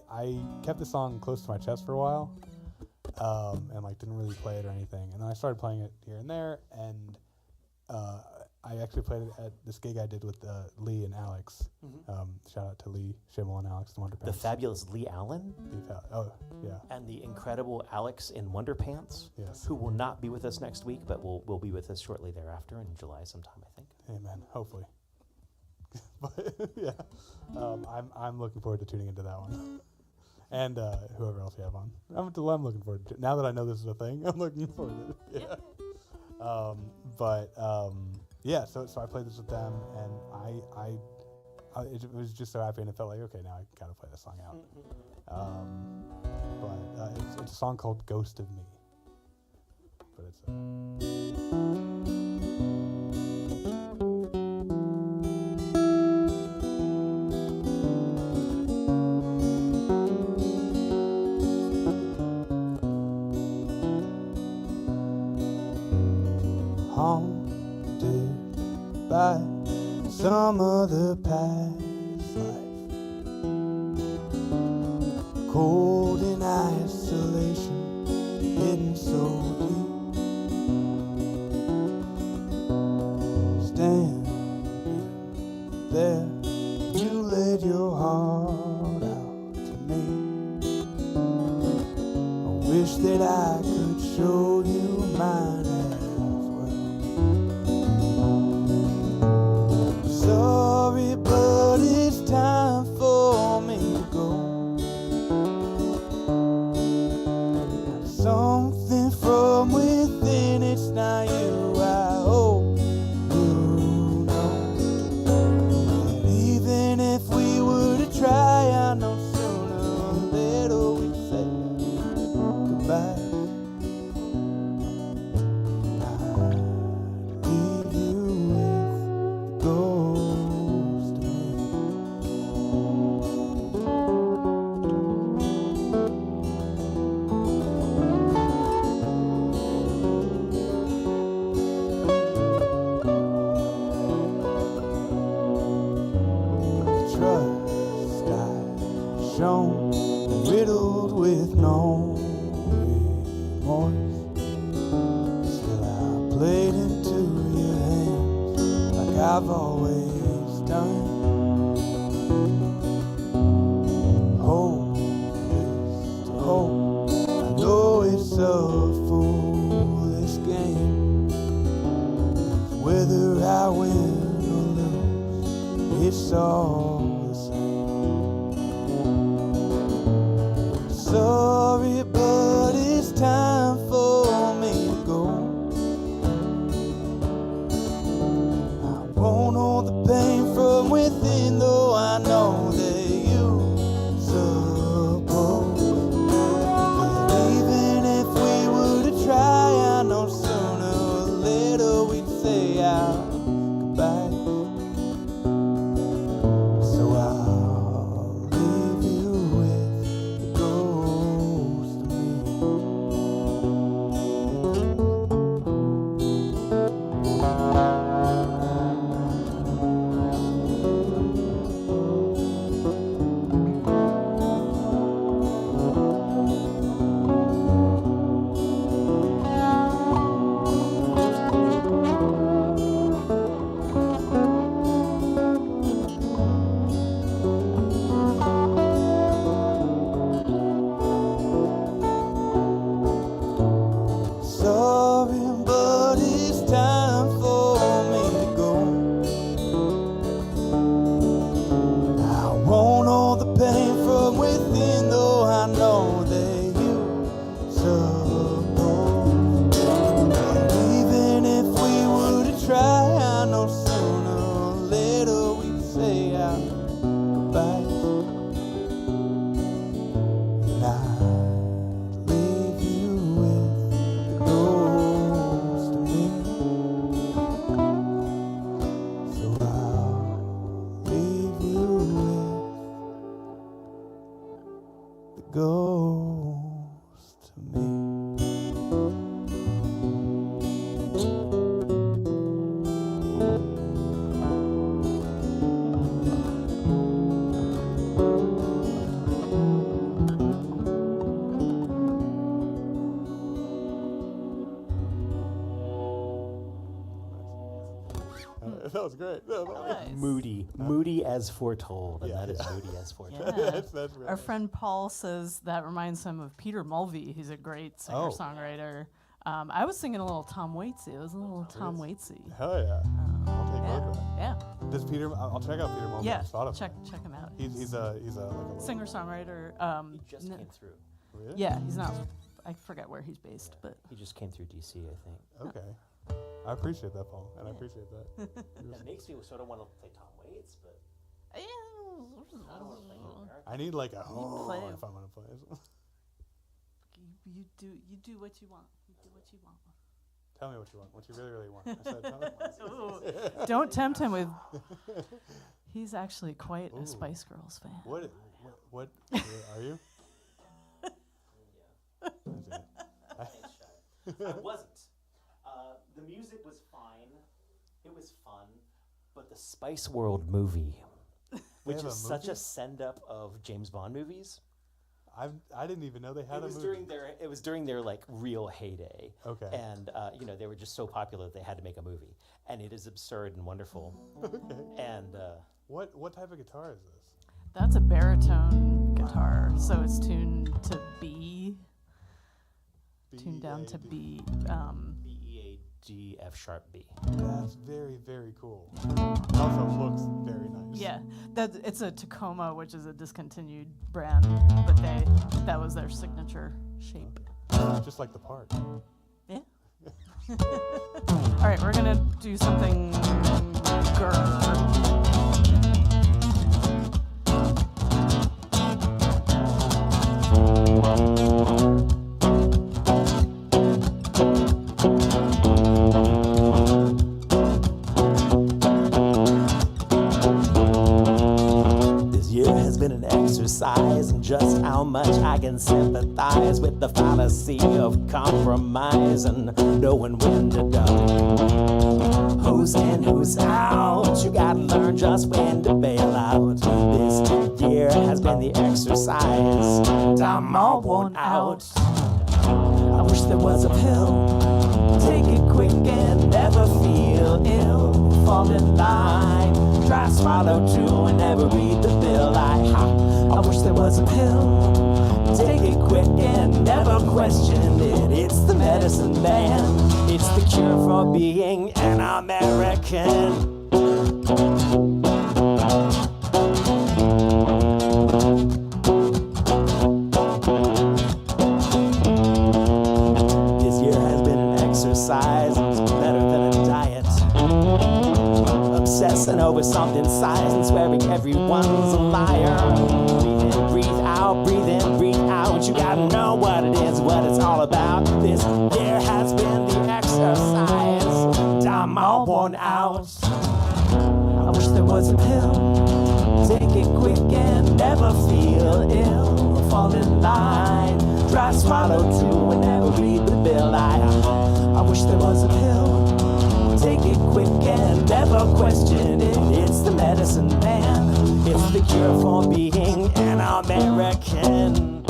I kept the song close to my chest for a while, and didn't really play it or anything. And then I started playing it here and there, and I actually played it at this gig I did with Lee and Alex. Shout out to Lee, Schimmel, and Alex in Wonderpants. The fabulous Lee Allen Oh, yeah. and the incredible Alex in Wonderpants, Yes. who will not be with us next week, but will be with us shortly thereafter in July sometime, I think. Amen. Hopefully. But yeah, I'm looking forward to tuning into that one, and whoever else you have on. I'm looking forward to. Now that I know this is a thing, I'm looking forward to it. Yeah. Yeah. So I played this with them, and it was just so happy, and it felt like, okay, now I gotta play this song out. But it's a song called "Ghost of Me." But it's. Haunted by some other past life, cold in isolation, hidden so deep, standing there, you laid your heart out to me. I wish that I could show you mine as well. Sorry, but it's time for me to go. Something from within, it's not you. I hope you know that even if we were to try, I know sooner or later we'd say goodbye. I'd leave you with the ghost of me. Trust I've shown, riddled with no remorse. Still I played into your hands like I've always done. Hopeless to hope, I know it's a foolish game. Whether I win or lose, it's all the same. Sorry, but it's time for me to go. I won't hold the pain from within, though I know that you suppose that even if we were to try, I know sooner or later we'd say our goodbye. So I'll leave you with the ghost from within, though I know that you suppose. Even if we were to try, I know sooner or later we'd say our goodbyes. And I'd leave you with the ghost of me. So I'll leave you with the ghost of me. That was great. That was Nice. Moody as foretold, and Yeah, that is yeah. moody as foretold. Yeah. that's really Our nice. friend Paul says that reminds him of Peter Mulvey. He's a great singer-songwriter. I was singing a little Tom Waitsy. It was a little Tom Waitsy. Hell yeah. I'll take both of that. Yeah. Does Peter? I'll check out Peter Mulvey Yeah. on Spotify. Check him out. He's a like a little, Singer-songwriter. He just came through. Really? Yeah, he's not. I forget where he's based, but He just came through DC, I think. Okay. I appreciate that, Paul, and I appreciate that. That makes me sort of want to play Tom Waits, but I don't want to play American. I need like a play if I'm gonna play it. you do what you want. You do what you want. Tell me what you want. What you really, really want. I said, tell me. Ooh. Don't tempt him with. He's actually quite a Ooh. Spice Girls fan. What are you? I I wasn't. The music was fine. It was fun. But the Spice World movie, which have a is such movie? a send-up of James Bond movies, I didn't even know they had it was a movie. during their like real heyday. Okay. And they were just so popular that they had to make a movie, and it is absurd and wonderful. Okay. And What type of guitar is this? That's a baritone guitar, so it's tuned to B, tuned down to B. B-E-A-G F sharp B. That's very, very cool. It also looks very nice. Yeah, it's a Tacoma, which is a discontinued brand, but that was their signature shape. Just like the part. Yeah. All right, we're gonna do something. This year has been an exercise in just how much I can sympathize with the fallacy of compromise and knowing when to duck. Who's in, who's out? You gotta learn just when to bail out. This year has been the exercise, and I'm all worn out. I wish there was a pill. Take it quick and never feel ill. Fall in line, try swallow too and never read the bill. I wish there was a pill. Take it quick and never question it. It's the medicine man. It's the cure for being an American. This year has been an exercise. It's better than a diet. Obsessing over something size and swearing everyone's a liar. Breathe in, breathe out, breathe in, breathe out. You gotta know what it is, what it's all about. This year has been the exercise, and I'm all worn out. I wish there was a pill. Take it quick and never feel ill. Fall in line, try swallow too and never read the bill. I wish there was a pill. Take it quick and never question it. It's the medicine man. It's the cure for being an American.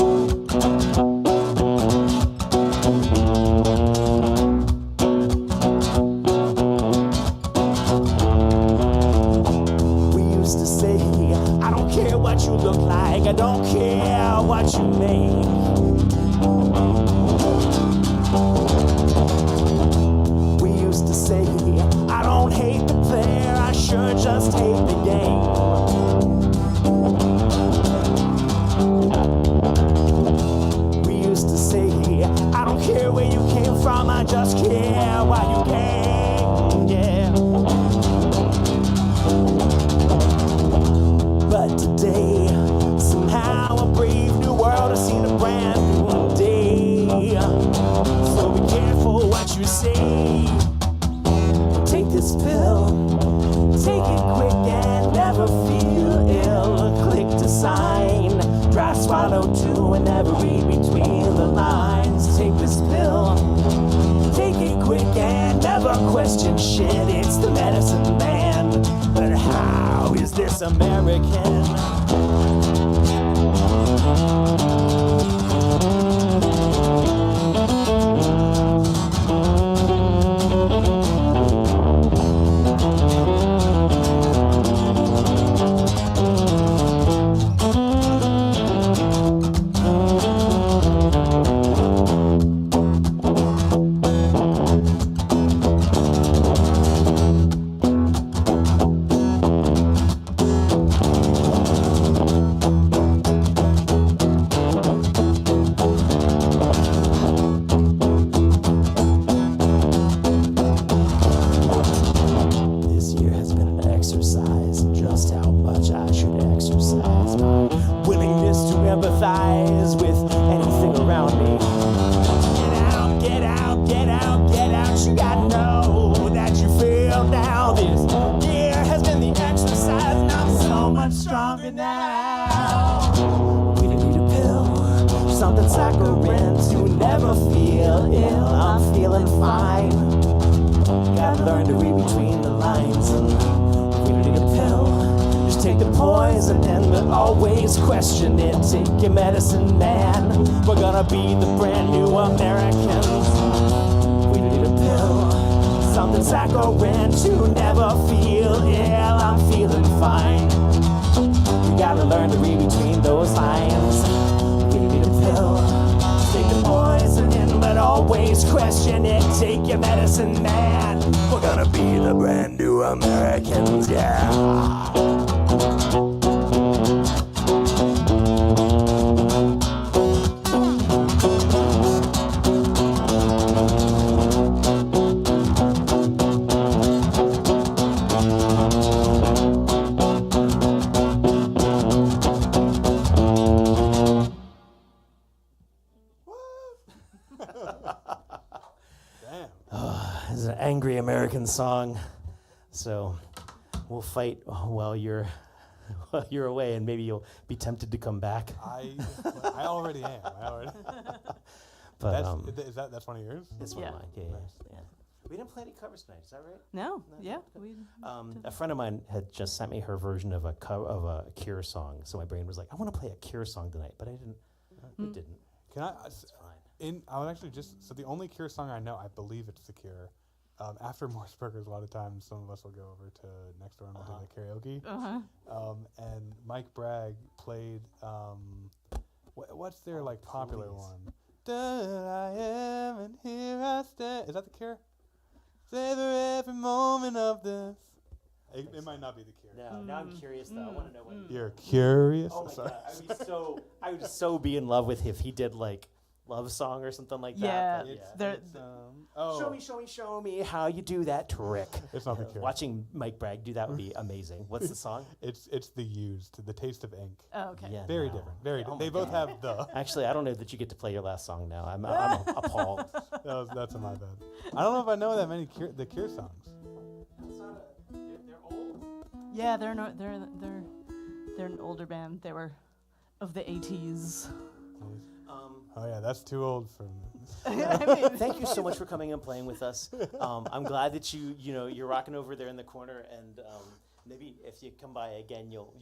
We used to say, I don't care what you look like, I don't care what you make. We used to say, I don't hate the player, I sure just hate the game. But today, somehow a brave new world has seen a brand new day. So be careful what you say. Take this pill, take it quick and never feel ill. Click to sign, dry swallow too and never read between the lines. Take this pill, take it quick and never question shit. It's the medicine man, but how is this American? This year has been an exercise in just how much I should exercise my willingness to empathize with anything around me. Get out, get out, get out, get out. You gotta know that you feel now. This year has been the exercise, and I'm so much stronger now. We don't need a pill, something saccharine to never feel ill. I'm feeling fine. Gotta learn to read between the lines, and we don't need a pill. Just take the poison and but always question it. Take your medicine, man. We're gonna be the brand new Americans. We don't need a pill, something saccharine to never feel ill. I'm feeling fine. You gotta learn to read between those lines. We don't need a pill. Take the poison in, but always question it. Take your medicine, man. We're gonna be the brand new Americans, yeah. It's an angry American song, so we'll fight while you're away, and maybe you'll be tempted to come back. I already am. But That's one of yours? it's one Yeah. of mine. Yeah. Nice. Yeah. We didn't play any covers tonight. Is that right? No, yeah, we. A friend of mine had just sent me her version of a Cure song, so my brain was like, I want to play a Cure song tonight, but I didn't. It didn't. Can I? It's fine. I would actually so the only Cure song I know, I believe it's The Cure. After Morse Burgers, a lot of times some of us will go over to next door and we'll do the karaoke. And Mike Bragg played what's their like popular one? I am and here I stand. Is that The Cure? Savor every moment of this. It might not be The Cure. No, now I'm curious though. I want to know what. You're curious. Oh my Sorry. god, I would so be in love with if he did like love song or something like Yeah, that. But they're- Show me how you do that trick. It's not The Cure. Watching Mike Bragg do that would be amazing. What's the song? It's The Used, The Taste of Ink. Oh, okay. Yeah, Very no. different. Very Oh different. They my both God. have the. Actually, I don't know that you get to play your last song now. I'm appalled. That's my bad. I don't know if I know that many The Cure songs. They're old. Yeah, they're an older band. They were of the 80s. Oh yeah, that's too old for me. Thank you so much for coming and playing with us. I'm glad that you're rocking over there in the corner, and maybe if you come by again, you'll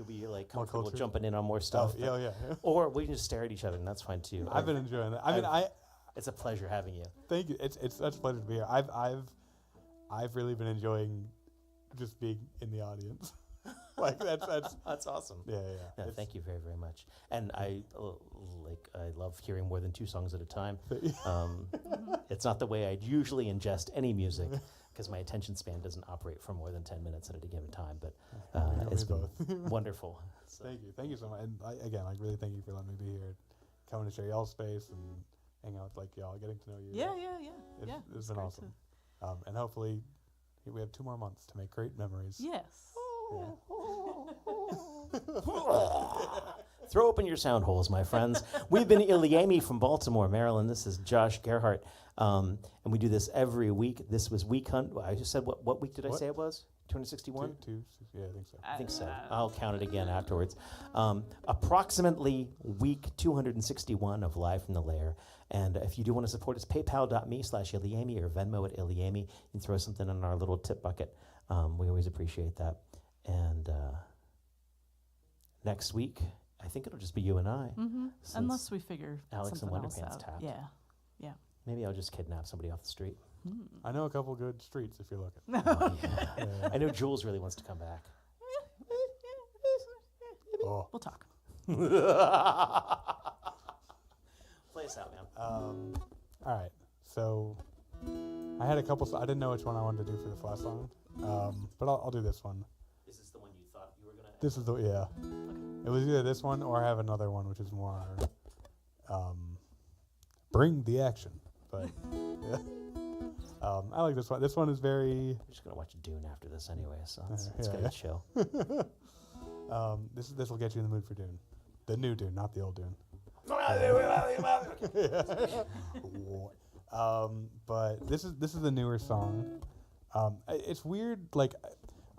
be like More comfortable cultured. jumping in on more stuff. Oh yeah. Or we can just stare at each other, and that's fine too. I've been enjoying that. It's a pleasure having you. Thank you. It's such a pleasure to be here. I've really been enjoying just being in the audience. Like that's That's awesome. yeah. No, It's- thank you very, very much. And I love hearing more than 2 songs at a time. It's not the way I'd usually ingest any music because my attention span doesn't operate for more than 10 minutes at a given time. But it's we been wonderful. So, Thank you so much. And again, really thank you for letting me be here, coming to share y'all's space and hang out with like y'all, getting to know you. Yeah. It's been great awesome. And hopefully we have 2 more months to make great memories. Yes. Yeah. Throw open your sound holes, my friends. We've been ilyAIMY from Baltimore, Maryland. This is Josh Gerhardt, and we do this every week. This was week hunt. I just said what week did I say it was? 261? Yeah, I think so. I think so. I'll count it again afterwards. Approximately week 261 of Live from the Lair. And if you do want to support us, paypal.me/ilyAIMY or Venmo at ilyAIMY. You can throw something in our little tip bucket. We always appreciate that. And next week, I think it'll just be you and I. Mm-hmm. since Unless we figure Alex and something else Wonderpants out. tapped. Yeah. Yeah. Maybe I'll just kidnap somebody off the street. I know a couple good streets if you're looking. Oh, yeah. Yeah. I know Jules really wants to come back. Oh. We'll talk. Play us out, man. All right. So I had a couple. I didn't know which one I wanted to do for this last song, but I'll do this one. Is this the one you thought you were going to... This is the It was either this one or I have another one, which is more bring the action. But yeah. I like this one. This one is very. We're just going to watch Dune after this anyway, so it's Yeah, going to chill. This will get you in the mood for Dune, the new Dune, not the old Dune. But this is the newer song. It's weird. Like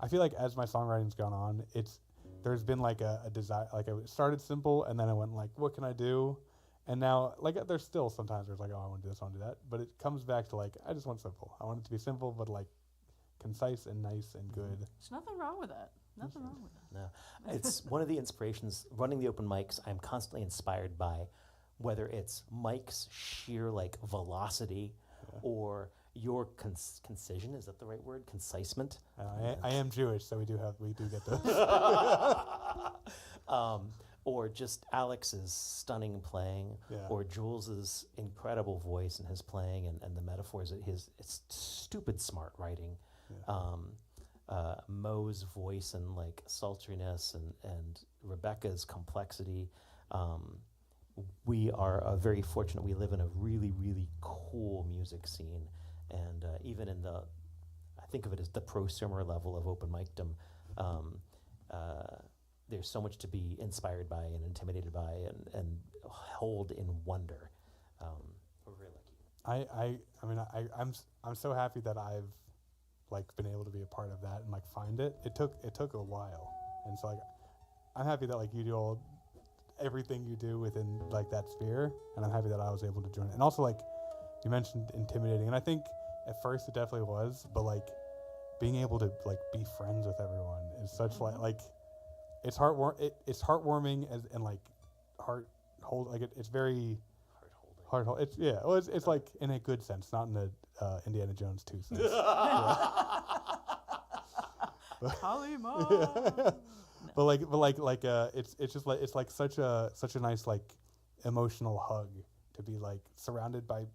I feel like as my songwriting's gone on, there's been like a desire. Like it started simple, and then I went like, what can I do? And now, like, there's still sometimes where it's like, oh, I want to do this, I want to do that. But it comes back to like, I just want simple. I want it to be simple, but like concise and nice and good. There's nothing wrong with that. Nothing wrong with that. No, it's one of the inspirations. Running the open mics, I'm constantly inspired by, whether it's Mike's sheer like velocity, or your concision. Is that the right word? Concisement. I am Jewish, so we do get those. Or just Alex's stunning playing, or Jules's incredible voice and his playing, and the metaphors. It's stupid smart writing. Mo's voice and like sultriness, and Rebecca's complexity. We are very fortunate. We live in a really, really cool music scene, and even in I think of it as the prosumer level of open micdom. There's so much to be inspired by and intimidated by and hold in wonder. We're very lucky. I'm so happy that I've like been able to be a part of that and like find it. It took a while, and so like I'm happy that like you do everything you do within like that sphere, and I'm happy that I was able to join it. And also like you mentioned intimidating, and I think at first it definitely was, but like being able to like be friends with everyone is such like it's heartwarming and like it's very heart hold. It's like in a good sense, not in the Indiana Jones 2 sense. Kalima. It's just like it's like such a nice like emotional hug to be like surrounded by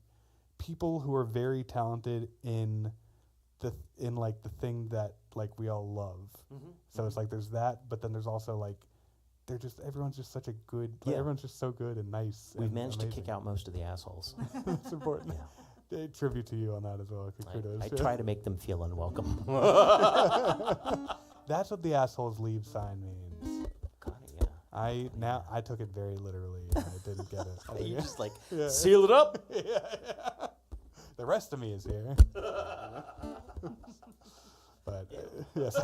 people who are very talented in the thing that like we all love. So it's like there's that, but then there's also like everyone's just such a good. Like, everyone's just so good and nice. We've and managed amazing. to kick out most of the assholes. It's important. Tribute to you on that as well. I try to make them feel unwelcome. That's what the assholes leave sign means. God, yeah. I took it very literally and I didn't get it. You just like seal it up. The rest of me is here. But yes.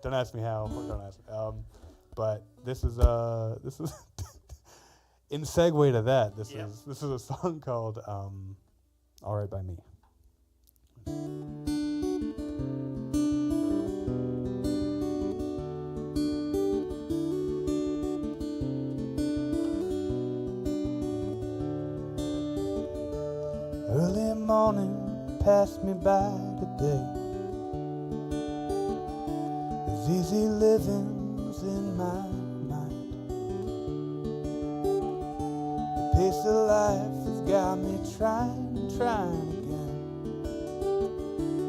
Don't ask me how. Don't ask me. But this is in segue to that. This is a song called "All Right by Me." Early morning passed me by today. There's easy living's in my mind. The pace of life has got me trying again.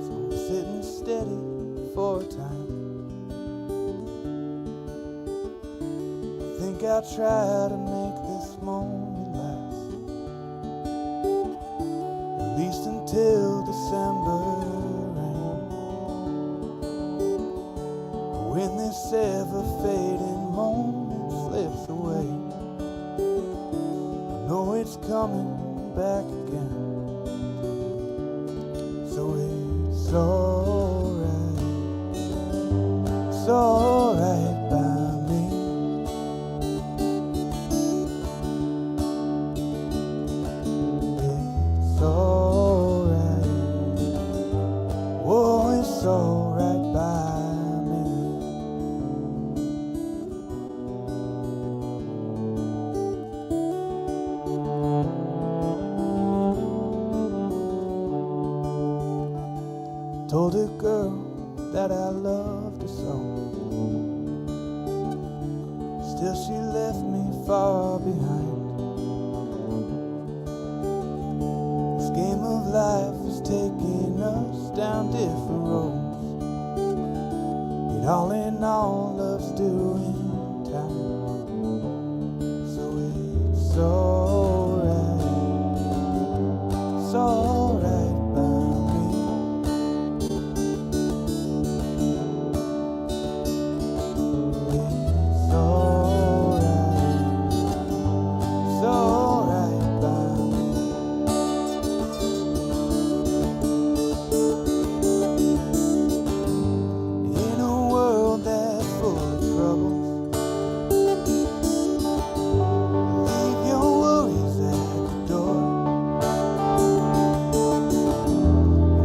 So I'm sitting steady for a time. I think I'll try to make this moment last, at least until December rain. when this ever-fading moment slips away, I know it's coming back again. So it's alright, it's alright by me. It's alright, oh, it's alright by me. Told a girl that I loved her so, still she left me far behind. This game of life is taking us down different roads, yet all in all love's doing time. So it's alright, it's alright by me. It's alright, it's alright by me. In a world that's full of troubles, leave your worries at the door.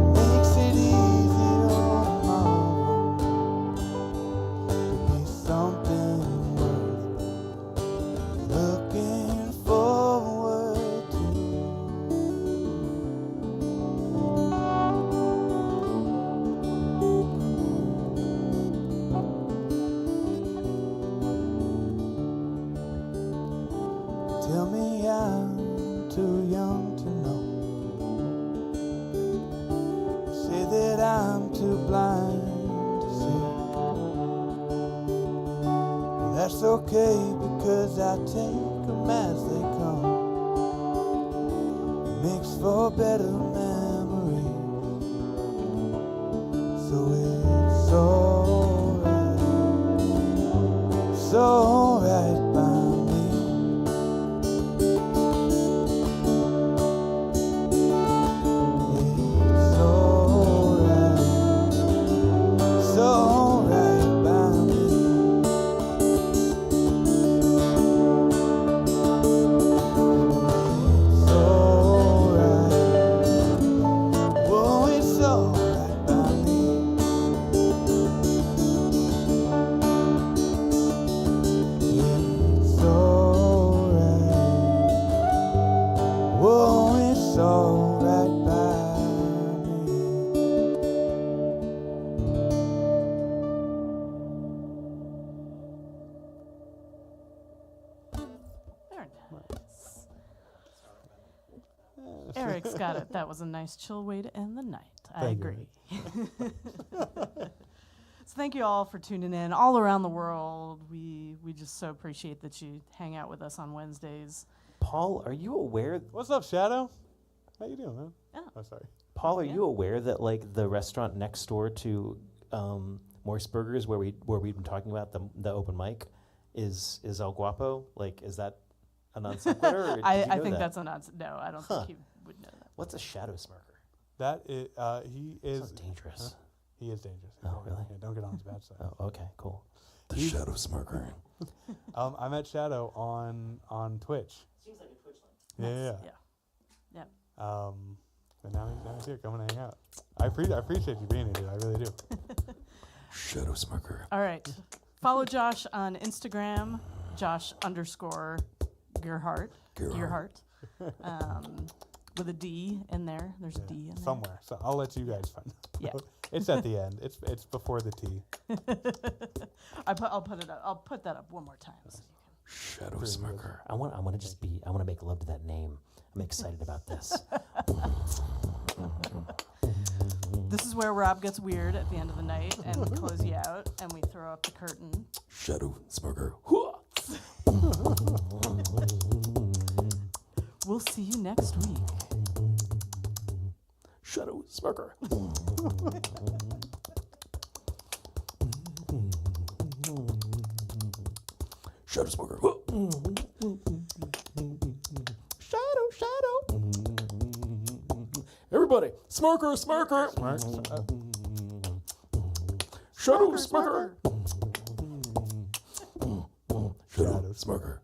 It makes it easier on tomorrow to be something worth looking forward to. Tell me I'm too young to know, say that I'm too blind to see. That's okay, because I take them as they come. It makes for better memories. So it's alright, it's alright by me. It's alright, it's alright by me. It's alright, oh, it's alright by me. It's alright, oh, it's alright by me. Very nice. Eric's got it. That was a nice chill way to end the night. I Thank you. agree. So thank you all for tuning in all around the world. We just so appreciate that you hang out with us on Wednesdays. Paul, are you aware? What's up, Shadow? How you doing, man? Oh. Oh, sorry. Paul, are Yeah. you aware that like the restaurant next door to Morse Burgers, where we've been talking about the open mic, is El Guapo? Like, is that a non sequitur? or did you I know think that? that's a nonsense. No, I don't Huh. think you would know that. What's a shadow smirker? That is, he is Sounds dangerous. he is dangerous. Oh, really? Yeah, don't get on his bad side. Oh, okay, cool. The He's- shadow smirker. I met Shadow on Twitch. Seems like a Twitch link. Yeah. Yeah. But now he's here. Come and hang out. I appreciate you being here, dude. I really do. Shadow smirker. All right. Follow Josh on Instagram, Josh_Gerhardt. Gerhardt. With a D in there. There's a D in there. Somewhere. So I'll let you guys find. Yeah. It's at the end. It's before the T. I'll put it up. I'll put that up one more time. So you Shadow smirker. I want to make love to that name. I'm excited about this. This is where Rob gets weird at the end of the night, and we close you out, and we throw up the curtain. Shadow smirker. We'll see you next week. Shadow smirker. Shadow smoker. Shadow. Everybody, smoker. Shadow smoker. Shadow smoker.